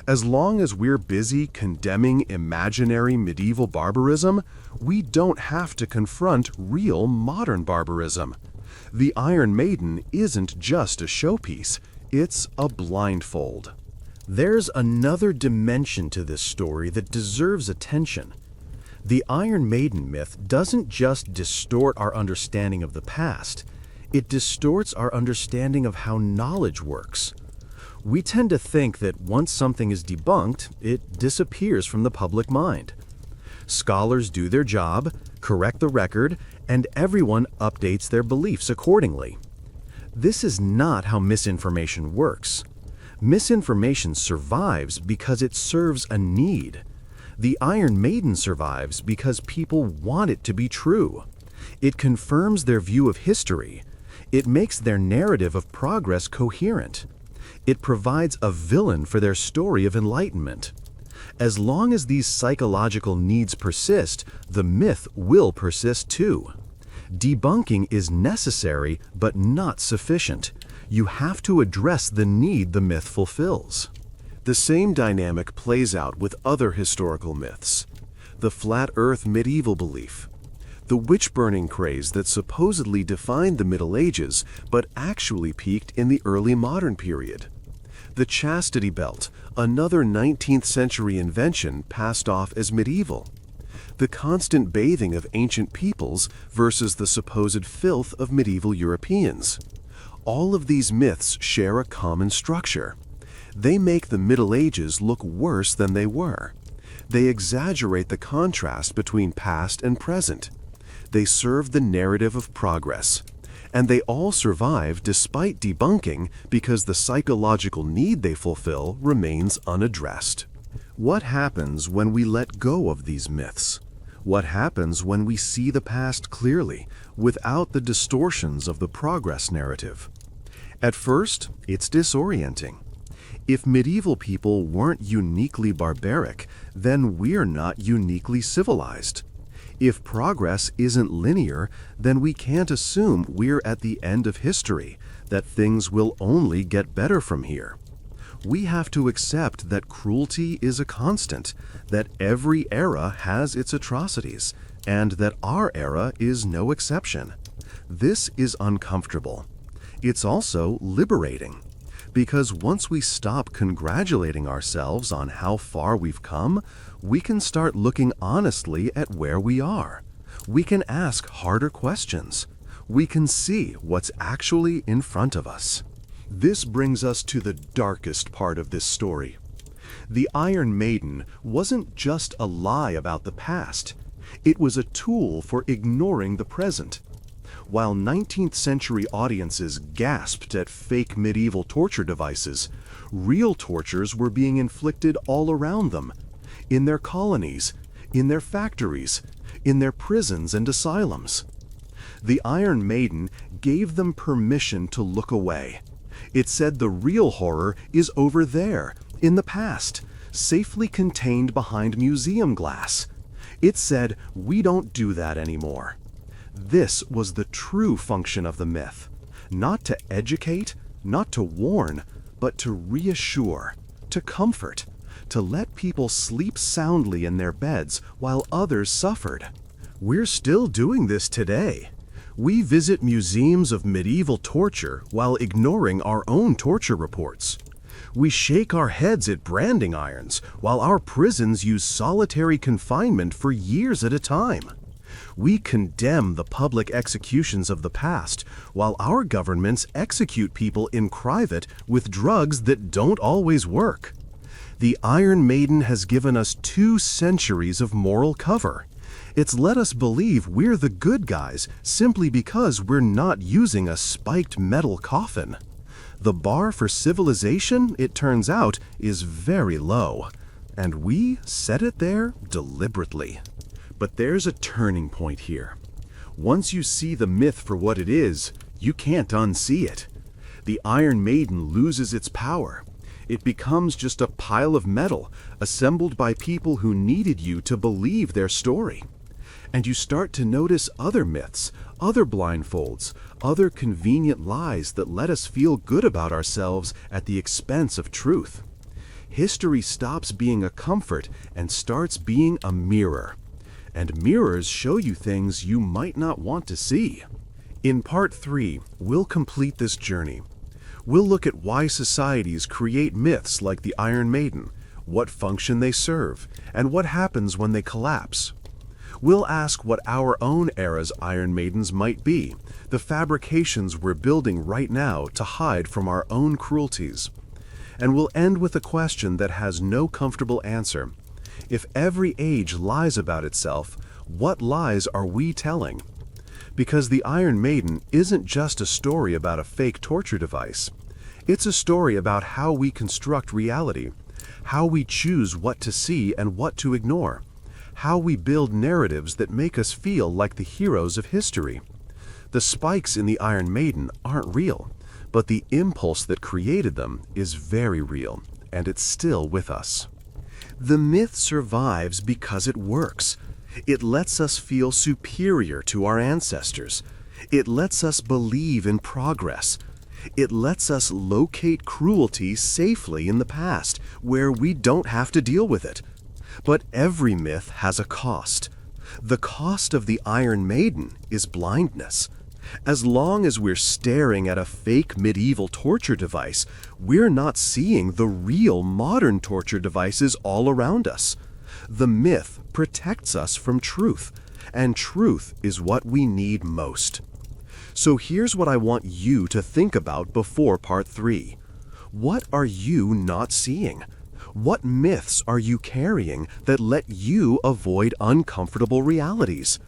[SPEAKER 3] As long as we're busy condemning imaginary medieval barbarism, we don't have to confront real modern barbarism. The Iron Maiden isn't just a showpiece, it's a blindfold. There's another dimension to this story that deserves attention. The Iron Maiden myth doesn't just distort our understanding of the past, it distorts our understanding of how knowledge works. We tend to think that once something is debunked, it disappears from the public mind. Scholars do their job, correct the record, and everyone updates their beliefs accordingly. This is not how misinformation works. Misinformation survives because it serves a need. The Iron Maiden survives because people want it to be true. It confirms their view of history. It makes their narrative of progress coherent. It provides a villain for their story of enlightenment. As long as these psychological needs persist, the myth will persist too. Debunking is necessary, but not sufficient. You have to address the need the myth fulfills. The same dynamic plays out with other historical myths. The flat earth medieval belief. The witch-burning craze that supposedly defined the Middle Ages, but actually peaked in the early modern period. The chastity belt, another 19th century invention passed off as medieval. The constant bathing of ancient peoples versus the supposed filth of medieval Europeans. All of these myths share a common structure. They make the Middle Ages look worse than they were. They exaggerate the contrast between past and present. They serve the narrative of progress. And they all survive despite debunking because the psychological need they fulfill remains unaddressed. What happens when we let go of these myths? What happens when we see the past clearly, without the distortions of the progress narrative? At first, it's disorienting. If medieval people weren't uniquely barbaric, then we're not uniquely civilized. If progress isn't linear, then we can't assume we're at the end of history, that things will only get better from here. We have to accept that cruelty is a constant, that every era has its atrocities, and that our era is no exception. This is uncomfortable. It's also liberating. Because once we stop congratulating ourselves on how far we've come, we can start looking honestly at where we are. We can ask harder questions. We can see what's actually in front of us. This brings us to the darkest part of this story. The Iron Maiden wasn't just a lie about the past. It was a tool for ignoring the present. While 19th century audiences gasped at fake medieval torture devices, real tortures were being inflicted all around them, in their colonies, in their factories, in their prisons and asylums. The Iron Maiden gave them permission to look away. It said the real horror is over there, in the past, safely contained behind museum glass. It said, we don't do that anymore. This was the true function of the myth, not to educate, not to warn, but to reassure, to comfort, to let people sleep soundly in their beds while others suffered. We're still doing this today. We visit museums of medieval torture while ignoring our own torture reports. We shake our heads at branding irons while our prisons use solitary confinement for years at a time. We condemn the public executions of the past, while our governments execute people in private with drugs that don't always work. The Iron Maiden has given us 2 centuries of moral cover. It's let us believe we're the good guys simply because we're not using a spiked metal coffin. The bar for civilization, it turns out, is very low. And we set it there deliberately. But there's a turning point here. Once you see the myth for what it is, you can't unsee it. The Iron Maiden loses its power. It becomes just a pile of metal, assembled by people who needed you to believe their story. And you start to notice other myths, other blindfolds, other convenient lies that let us feel good about ourselves at the expense of truth. History stops being a comfort and starts being a mirror. And mirrors show you things you might not want to see. In Part 3, we'll complete this journey. We'll look at why societies create myths like the Iron Maiden, what function they serve, and what happens when they collapse. We'll ask what our own era's Iron Maidens might be, the fabrications we're building right now to hide from our own cruelties. And we'll end with a question that has no comfortable answer. If every age lies about itself, what lies are we telling? Because the Iron Maiden isn't just a story about a fake torture device. It's a story about how we construct reality, how we choose what to see and what to ignore, how we build narratives that make us feel like the heroes of history. The spikes in the Iron Maiden aren't real, but the impulse that created them is very real, and it's still with us. The myth survives because it works. It lets us feel superior to our ancestors. It lets us believe in progress. It lets us locate cruelty safely in the past, where we don't have to deal with it. But every myth has a cost. The cost of the Iron Maiden is blindness. As long as we're staring at a fake medieval torture device, we're not seeing the real modern torture devices all around us. The myth protects us from truth, and truth is what we need most. So here's what I want you to think about before Part 3. What are you not seeing? What myths are you carrying that let you avoid uncomfortable realities?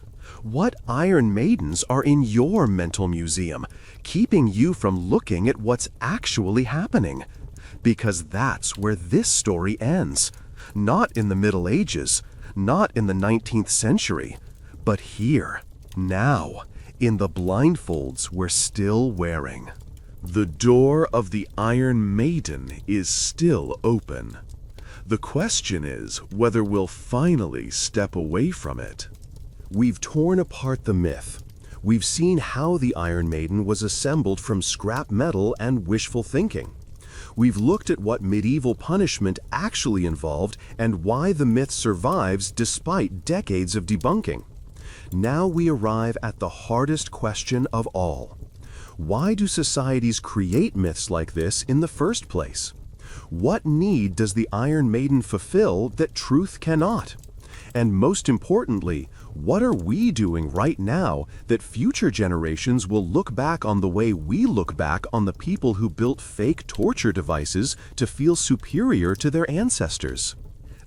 [SPEAKER 3] What Iron Maidens are in your mental museum, keeping you from looking at what's actually happening? Because that's where this story ends. Not in the Middle Ages, not in the 19th century, but here, now, in the blindfolds we're still wearing. The door of the Iron Maiden is still open. The question is whether we'll finally step away from it. We've torn apart the myth. We've seen how the Iron Maiden was assembled from scrap metal and wishful thinking. We've looked at what medieval punishment actually involved and why the myth survives despite decades of debunking. Now we arrive at the hardest question of all. Why do societies create myths like this in the first place? What need does the Iron Maiden fulfill that truth cannot? And most importantly, what are we doing right now that future generations will look back on the way we look back on the people who built fake torture devices to feel superior to their ancestors?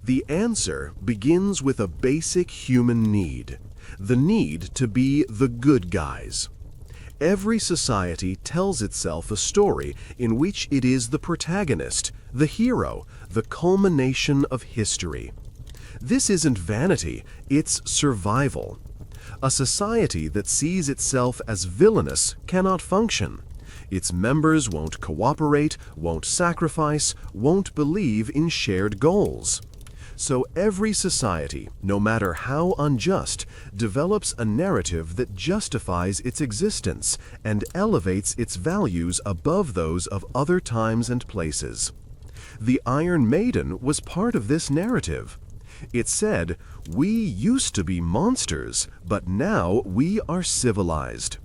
[SPEAKER 3] The answer begins with a basic human need, the need to be the good guys. Every society tells itself a story in which it is the protagonist, the hero, the culmination of history. This isn't vanity, it's survival. A society that sees itself as villainous cannot function. Its members won't cooperate, won't sacrifice, won't believe in shared goals. So every society, no matter how unjust, develops a narrative that justifies its existence and elevates its values above those of other times and places. The Iron Maiden was part of this narrative. It said, "We used to be monsters, but now we are civilized."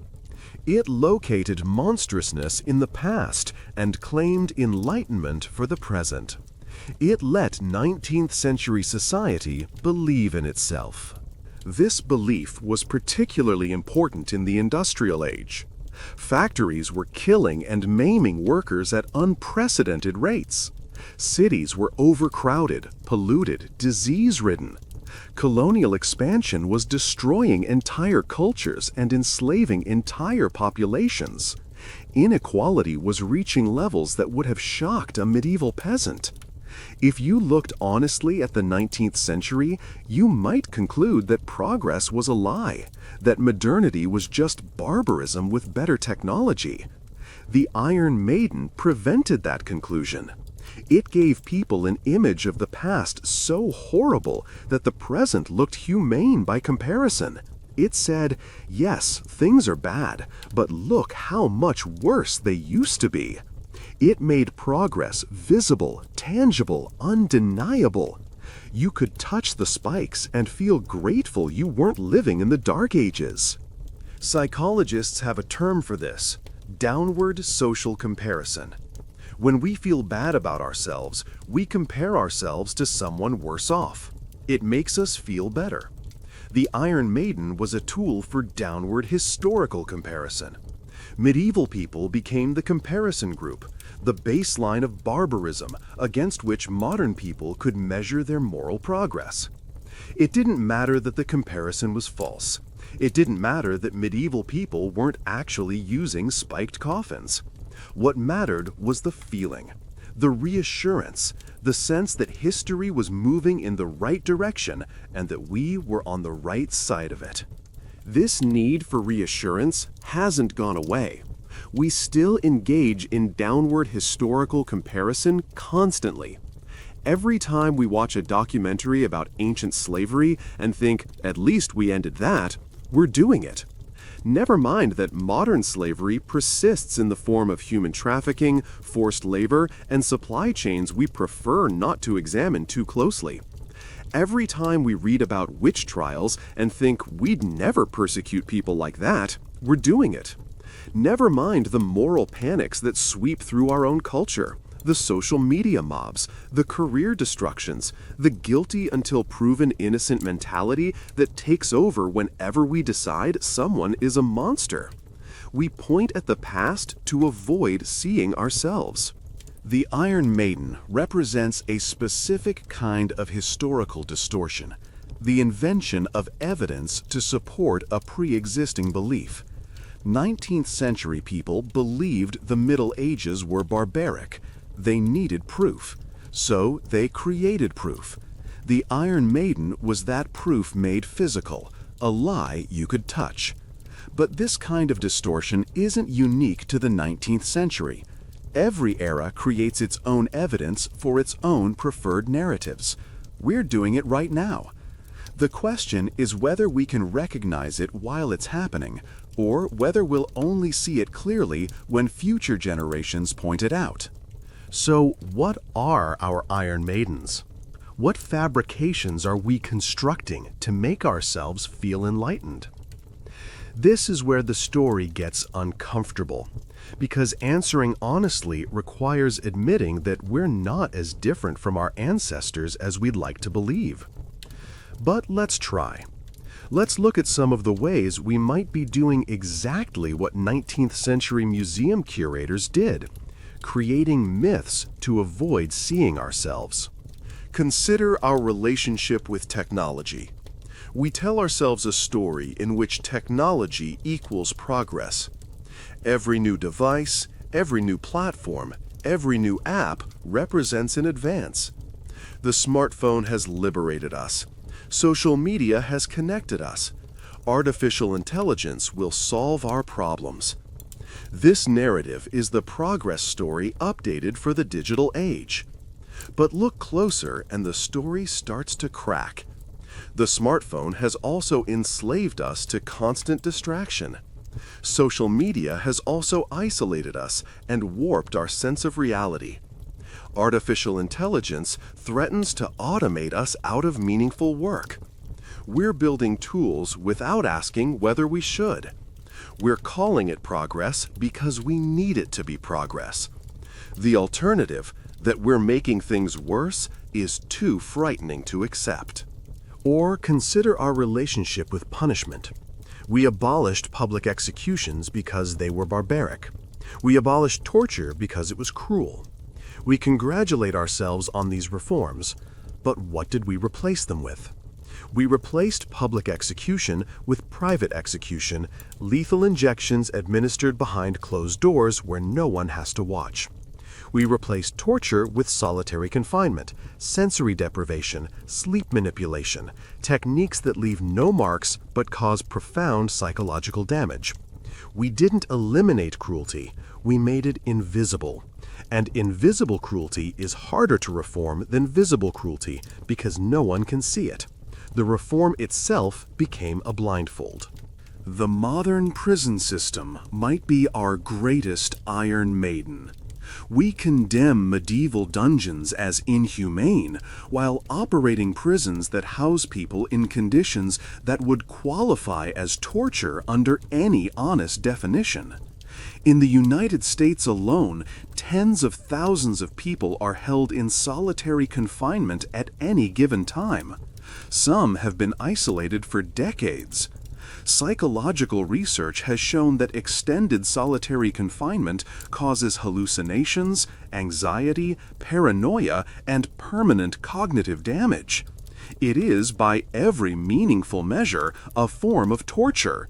[SPEAKER 3] It located monstrousness in the past and claimed enlightenment for the present. It let 19th century society believe in itself. This belief was particularly important in the industrial age. Factories were killing and maiming workers at unprecedented rates. Cities were overcrowded, polluted, disease-ridden. Colonial expansion was destroying entire cultures and enslaving entire populations. Inequality was reaching levels that would have shocked a medieval peasant. If you looked honestly at the 19th century, you might conclude that progress was a lie, that modernity was just barbarism with better technology. The Iron Maiden prevented that conclusion. It gave people an image of the past so horrible that the present looked humane by comparison. It said, yes, things are bad, but look how much worse they used to be. It made progress visible, tangible, undeniable. You could touch the spikes and feel grateful you weren't living in the Dark Ages. Psychologists have a term for this: downward social comparison. When we feel bad about ourselves, we compare ourselves to someone worse off. It makes us feel better. The Iron Maiden was a tool for downward historical comparison. Medieval people became the comparison group, the baseline of barbarism against which modern people could measure their moral progress. It didn't matter that the comparison was false. It didn't matter that medieval people weren't actually using spiked coffins. What mattered was the feeling, the reassurance, the sense that history was moving in the right direction and that we were on the right side of it. This need for reassurance hasn't gone away. We still engage in downward historical comparison constantly. Every time we watch a documentary about ancient slavery and think, at least we ended that, we're doing it. Never mind that modern slavery persists in the form of human trafficking, forced labor, and supply chains we prefer not to examine too closely. Every time we read about witch trials and think we'd never persecute people like that, we're doing it. Never mind the moral panics that sweep through our own culture, the social media mobs, the career destructions, the guilty until proven innocent mentality that takes over whenever we decide someone is a monster. We point at the past to avoid seeing ourselves.
[SPEAKER 1] The Iron Maiden represents a specific kind of historical distortion, the invention of evidence to support a pre-existing belief. 19th century people believed the Middle Ages were barbaric. They needed proof, so they created proof. The Iron Maiden was that proof made physical, a lie you could touch. But this kind of distortion isn't unique to the 19th century. Every era creates its own evidence for its own preferred narratives. We're doing it right now. The question is whether we can recognize it while it's happening, or whether we'll only see it clearly when future generations point it out.
[SPEAKER 3] So, what are our Iron Maidens? What fabrications are we constructing to make ourselves feel enlightened? This is where the story gets uncomfortable, because answering honestly requires admitting that we're not as different from our ancestors as we'd like to believe. But let's try. Let's look at some of the ways we might be doing exactly what 19th century museum curators did, creating myths to avoid seeing ourselves. Consider our relationship with technology. We tell ourselves a story in which technology equals progress. Every new device, every new platform, every new app represents an advance. The smartphone has liberated us. Social media has connected us. Artificial intelligence will solve our problems. This narrative is the progress story updated for the digital age. But look closer and the story starts to crack. The smartphone has also enslaved us to constant distraction. Social media has also isolated us and warped our sense of reality. Artificial intelligence threatens to automate us out of meaningful work. We're building tools without asking whether we should. We're calling it progress because we need it to be progress. The alternative, that we're making things worse, is too frightening to accept. Or consider our relationship with punishment. We abolished public executions because they were barbaric. We abolished torture because it was cruel. We congratulate ourselves on these reforms, but what did we replace them with? We replaced public execution with private execution, lethal injections administered behind closed doors where no one has to watch. We replaced torture with solitary confinement, sensory deprivation, sleep manipulation, techniques that leave no marks but cause profound psychological damage. We didn't eliminate cruelty, we made it invisible. And invisible cruelty is harder to reform than visible cruelty because no one can see it. The reform itself became a blindfold.
[SPEAKER 1] The modern prison system might be our greatest Iron Maiden. We condemn medieval dungeons as inhumane, while operating prisons that house people in conditions that would qualify as torture under any honest definition. In the United States alone, tens of thousands of people are held in solitary confinement at any given time. Some have been isolated for decades. Psychological research has shown that extended solitary confinement causes hallucinations, anxiety, paranoia, and permanent cognitive damage. It is, by every meaningful measure, a form of torture.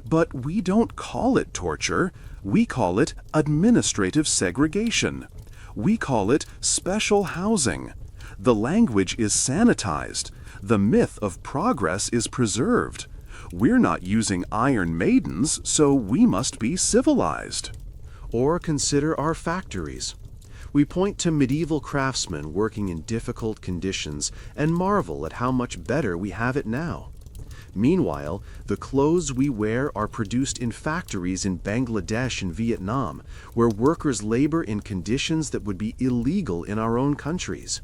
[SPEAKER 1] But we don't call it torture. We call it administrative segregation. We call it special housing. The language is sanitized. The myth of progress is preserved. We're not using Iron Maidens, so we must be civilized.
[SPEAKER 3] Or consider our factories. We point to medieval craftsmen working in difficult conditions and marvel at how much better we have it now. Meanwhile, the clothes we wear are produced in factories in Bangladesh and Vietnam, where workers labor in conditions that would be illegal in our own countries.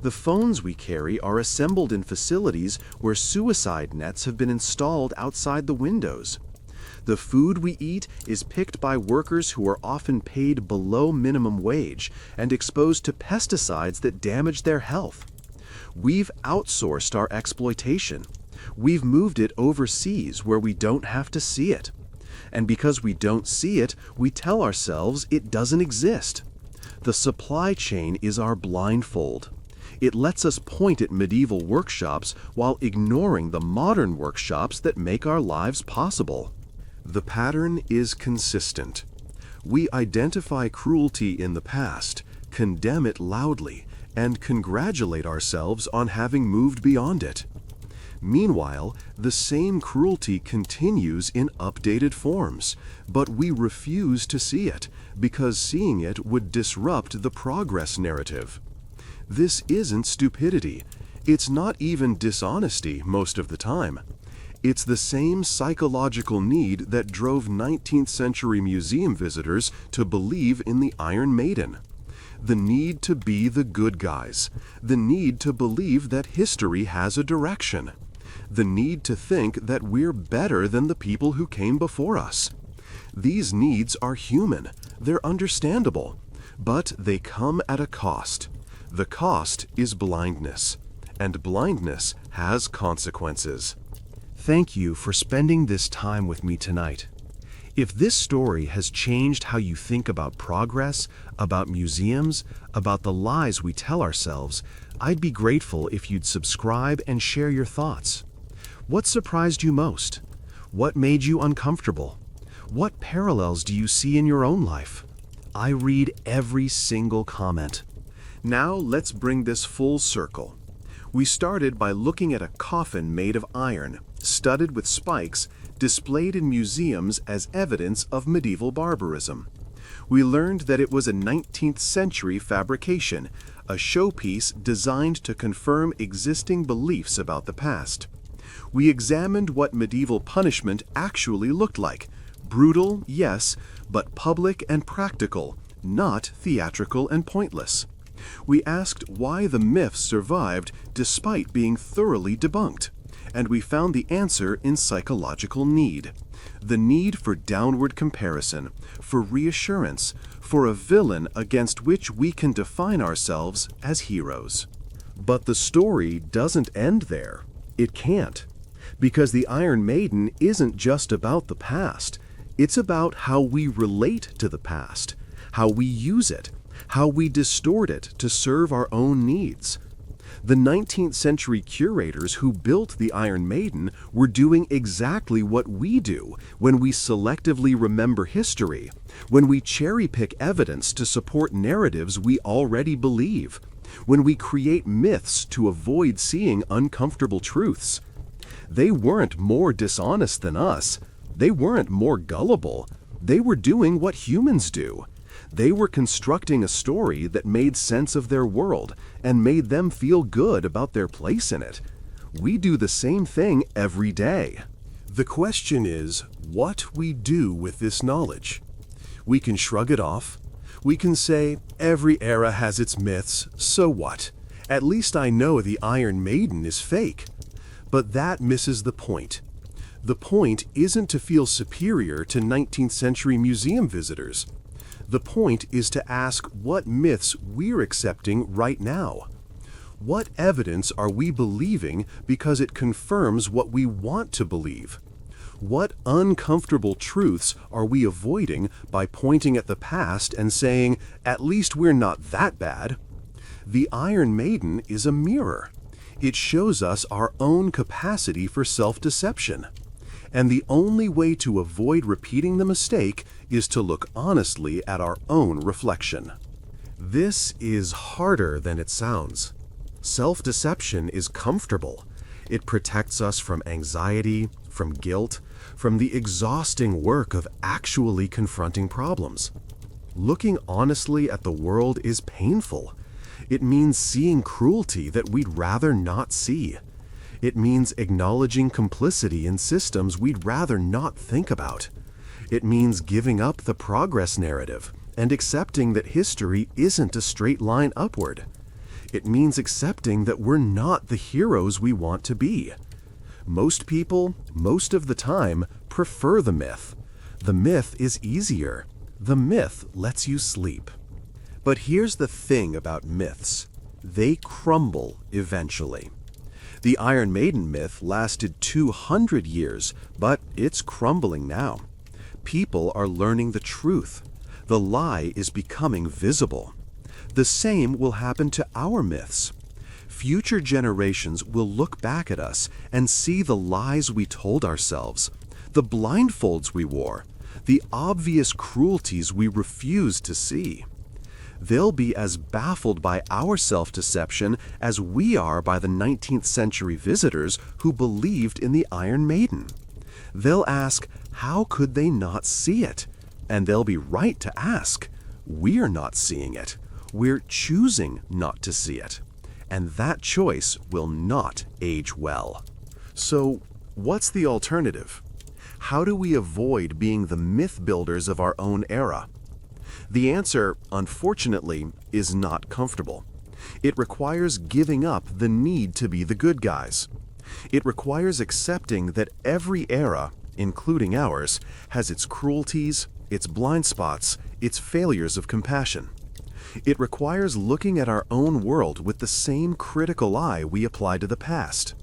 [SPEAKER 3] The phones we carry are assembled in facilities where suicide nets have been installed outside the windows. The food we eat is picked by workers who are often paid below minimum wage and exposed to pesticides that damage their health. We've outsourced our exploitation. We've moved it overseas where we don't have to see it. And because we don't see it, we tell ourselves it doesn't exist.
[SPEAKER 1] The supply chain is our blindfold. It lets us point at medieval workshops while ignoring the modern workshops that make our lives possible.
[SPEAKER 3] The pattern is consistent. We identify cruelty in the past, condemn it loudly, and congratulate ourselves on having moved beyond it. Meanwhile, the same cruelty continues in updated forms, but we refuse to see it because seeing it would disrupt the progress narrative. This isn't stupidity. It's not even dishonesty most of the time. It's the same psychological need that drove 19th century museum visitors to believe in the Iron Maiden. The need to be the good guys. The need to believe that history has a direction. The need to think that we're better than the people who came before us. These needs are human. They're understandable. But they come at a cost. The cost is blindness. And blindness has consequences.
[SPEAKER 1] Thank you for spending this time with me tonight. If this story has changed how you think about progress, about museums, about the lies we tell ourselves, I'd be grateful if you'd subscribe and share your thoughts. What surprised you most? What made you uncomfortable? What parallels do you see in your own life? I read every single comment. Now let's bring this full circle. We started by looking at a coffin made of iron, studded with spikes, displayed in museums as evidence of medieval barbarism. We learned that it was a 19th century fabrication, a showpiece designed to confirm existing beliefs about the past. We examined what medieval punishment actually looked like. Brutal, yes, but public and practical, not theatrical and pointless. We asked why the myths survived despite being thoroughly debunked. And we found the answer in psychological need. The need for downward comparison, for reassurance, for a villain against which we can define ourselves as heroes. But the story doesn't end there. It can't. Because the Iron Maiden isn't just about the past. It's about how we relate to the past, how we use it, how we distort it to serve our own needs. The 19th century curators who built the Iron Maiden were doing exactly what we do when we selectively remember history, when we cherry-pick evidence to support narratives we already believe, when we create myths to avoid seeing uncomfortable truths. They weren't more dishonest than us. They weren't more gullible. They were doing what humans do. They were constructing a story that made sense of their world and made them feel good about their place in it. We do the same thing every day.
[SPEAKER 3] The question is what we do with this knowledge. We can shrug it off. We can say, every era has its myths, so what? At least I know the Iron Maiden is fake. But that misses the point. The point isn't to feel superior to 19th century museum visitors. The point is to ask what myths we're accepting right now. What evidence are we believing because it confirms what we want to believe? What uncomfortable truths are we avoiding by pointing at the past and saying, at least we're not that bad? The Iron Maiden is a mirror. It shows us our own capacity for self-deception. And the only way to avoid repeating the mistake is to look honestly at our own reflection. This is harder than it sounds. Self-deception is comfortable. It protects us from anxiety, from guilt, from the exhausting work of actually confronting problems. Looking honestly at the world is painful. It means seeing cruelty that we'd rather not see. It means acknowledging complicity in systems we'd rather not think about. It means giving up the progress narrative and accepting that history isn't a straight line upward. It means accepting that we're not the heroes we want to be. Most people, most of the time, prefer the myth. The myth is easier. The myth lets you sleep. But here's the thing about myths. They crumble eventually. The Iron Maiden myth lasted 200 years, but it's crumbling now. People are learning the truth. The lie is becoming visible.
[SPEAKER 2] The same will happen to our myths. Future generations will look back at us and see the lies we told ourselves, the blindfolds we wore, the obvious cruelties we refused to see. They'll be as baffled by our self-deception as we are by the 19th century visitors who believed in the Iron Maiden. They'll ask, how could they not see it? And they'll be right to ask. We're not seeing it. We're choosing not to see it. And that choice will not age well. So, what's the alternative? How do we avoid being the myth builders of our own era? The answer, unfortunately, is not comfortable. It requires giving up the need to be the good guys. It requires accepting that every era, including ours, has its cruelties, its blind spots, its failures of compassion. It requires looking at our own world with the same critical eye we apply to the past.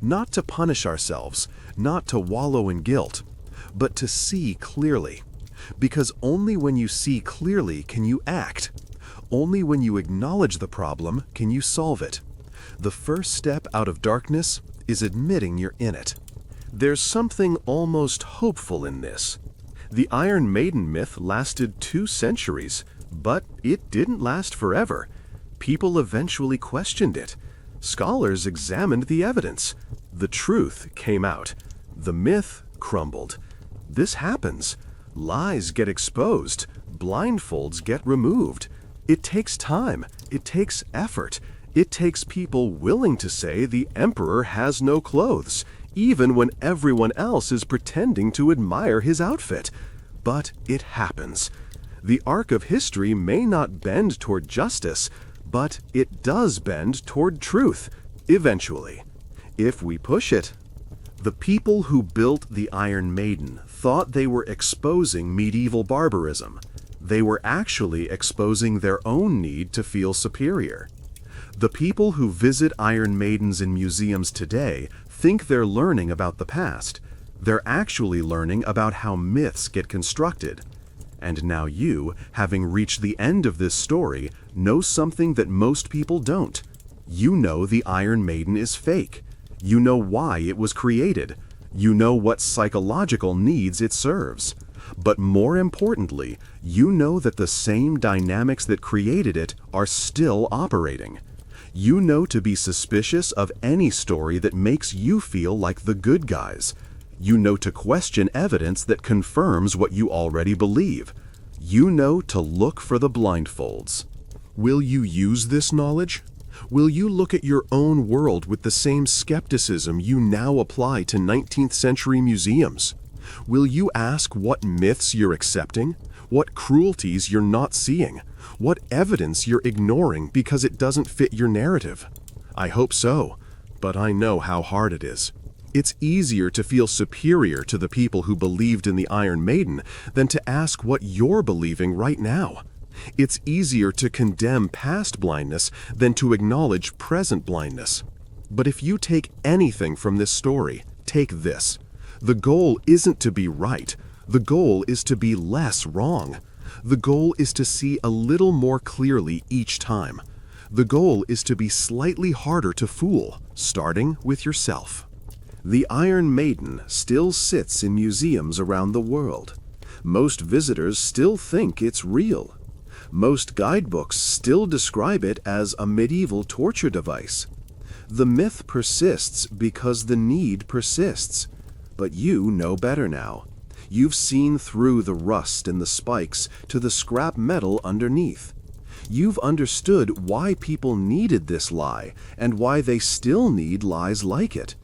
[SPEAKER 2] Not to punish ourselves, not to wallow in guilt, but to see clearly. Because only when you see clearly can you act. Only when you acknowledge the problem can you solve it. The first step out of darkness is admitting you're in it. There's something almost hopeful in this. The Iron Maiden myth lasted 2 centuries, but it didn't last forever. People eventually questioned it. Scholars examined the evidence. The truth came out. The myth crumbled. This happens. Lies get exposed. Blindfolds get removed. It takes time. It takes effort. It takes people willing to say the emperor has no clothes, even when everyone else is pretending to admire his outfit. But it happens. The arc of history may not bend toward justice, but it does bend toward truth, eventually, if we push it. The people who built the Iron Maiden thought they were exposing medieval barbarism. They were actually exposing their own need to feel superior. The people who visit Iron Maidens in museums today think they're learning about the past. They're actually learning about how myths get constructed. And now you, having reached the end of this story, know something that most people don't. You know the Iron Maiden is fake. You know why it was created. You know what psychological needs it serves. But more importantly, you know that the same dynamics that created it are still operating. You know to be suspicious of any story that makes you feel like the good guys. You know to question evidence that confirms what you already believe. You know to look for the blindfolds. Will you use this knowledge? Will you look at your own world with the same skepticism you now apply to 19th century museums? Will you ask what myths you're accepting? What cruelties you're not seeing? What evidence you're ignoring because it doesn't fit your narrative? I hope so, but I know how hard it is. It's easier to feel superior to the people who believed in the Iron Maiden than to ask what you're believing right now. It's easier to condemn past blindness than to acknowledge present blindness. But if you take anything from this story, take this. The goal isn't to be right. The goal is to be less wrong. The goal is to see a little more clearly each time. The goal is to be slightly harder to fool, starting with yourself. The Iron Maiden still sits in museums around the world. Most visitors still think it's real. Most guidebooks still describe it as a medieval torture device. The myth persists because the need persists. But you know better now. You've seen through the rust and the spikes to the scrap metal underneath. You've understood why people needed this lie and why they still need lies like it.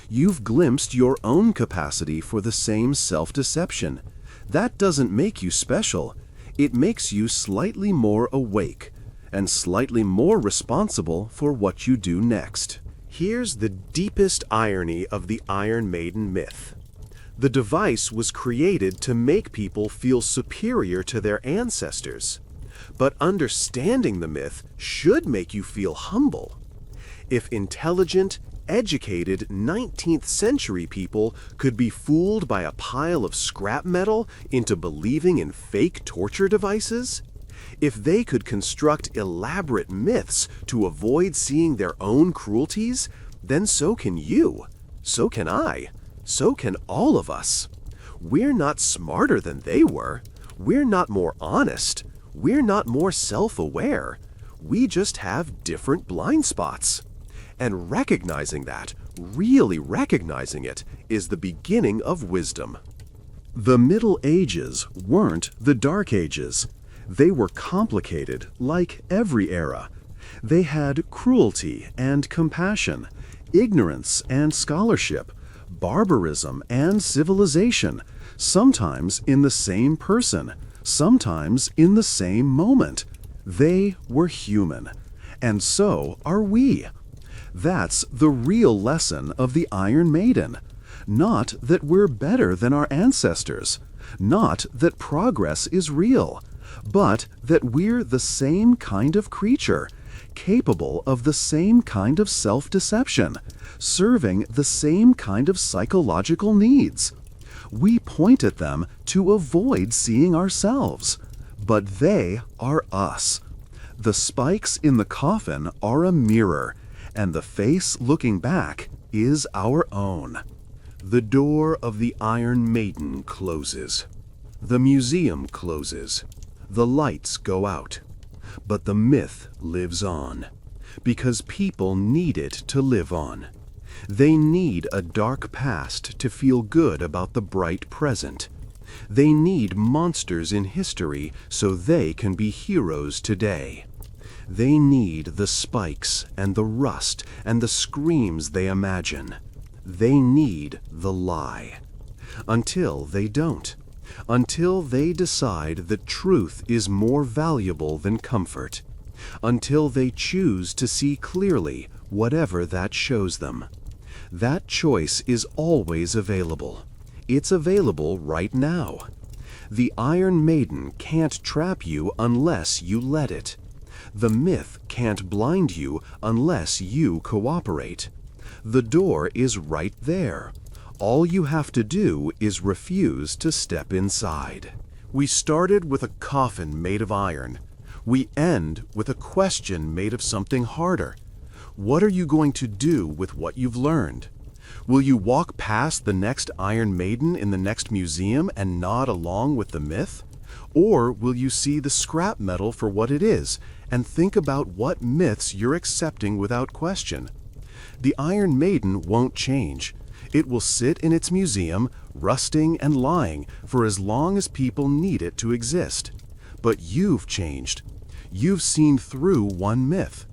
[SPEAKER 2] You've glimpsed your own capacity for the same self-deception. That doesn't make you special. It makes you slightly more awake and slightly more responsible for what you do next. Here's the deepest irony of the Iron Maiden myth. The device was created to make people feel superior to their ancestors. But understanding the myth should make you feel humble. If intelligent, educated 19th century people could be fooled by a pile of scrap metal into believing in fake torture devices, If they could construct elaborate myths to avoid seeing their own cruelties, then so can you, so can I, so can all of us. We're not smarter than they were. We're not more honest. We're not more self-aware. We just have different blind spots. And recognizing that, really recognizing it, is the beginning of wisdom.
[SPEAKER 1] The Middle Ages weren't the Dark Ages. They were complicated, like every era. They had cruelty and compassion, ignorance and scholarship, barbarism and civilization, sometimes in the same person, sometimes in the same moment. They were human, and so are we. That's the real lesson of the Iron Maiden. Not that we're better than our ancestors, not that progress is real, but that we're the same kind of creature, capable of the same kind of self-deception, serving the same kind of psychological needs. We point at them to avoid seeing ourselves, but they are us. The spikes in the coffin are a mirror, and the face looking back is our own. The door of the Iron Maiden closes. The museum closes. The lights go out. But the myth lives on, because people need it to live on. They need a dark past to feel good about the bright present. They need monsters in history so they can be heroes today. They need the spikes and the rust and the screams they imagine. They need the lie. Until they don't. Until they decide that truth is more valuable than comfort. Until they choose to see clearly whatever that shows them. That choice is always available. It's available right now. The Iron Maiden can't trap you unless you let it. The myth can't blind you unless you cooperate. The door is right there. All you have to do is refuse to step inside. We started with a coffin made of iron. We end with a question made of something harder. What are you going to do with what you've learned? Will you walk past the next Iron Maiden in the next museum and nod along with the myth? Or will you see the scrap metal for what it is and think about what myths you're accepting without question? The Iron Maiden won't change. It will sit in its museum, rusting and lying, for as long as people need it to exist. But you've changed. You've seen through one myth.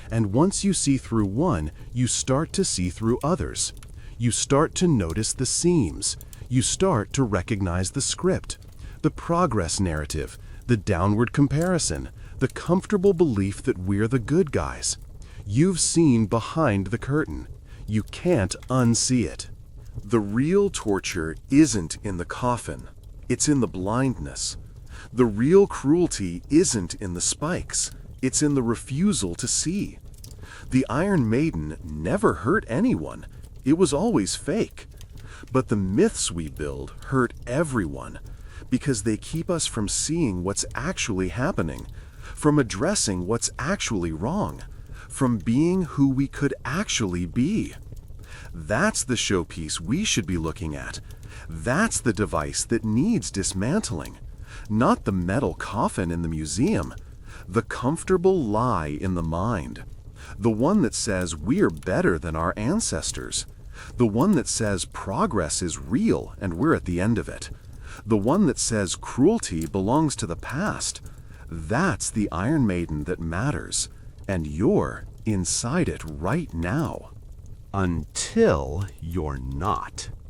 [SPEAKER 1] And once you see through one, you start to see through others. You start to notice the seams. You start to recognize the script, the progress narrative, the downward comparison, the comfortable belief that we're the good guys. You've seen behind the curtain. You can't unsee it. The real torture isn't in the coffin. It's in the blindness. The real cruelty isn't in the spikes. It's in the refusal to see. The Iron Maiden never hurt anyone. It was always fake. But the myths we build hurt everyone because they keep us from seeing what's actually happening, from addressing what's actually wrong, from being who we could actually be. That's the showpiece we should be looking at. That's the device that needs dismantling. Not the metal coffin in the museum. The comfortable lie in the mind. The one that says we're better than our ancestors. The one that says progress is real and we're at the end of it. The one that says cruelty belongs to the past. That's the Iron Maiden that matters. And you're inside it right now. Until you're not.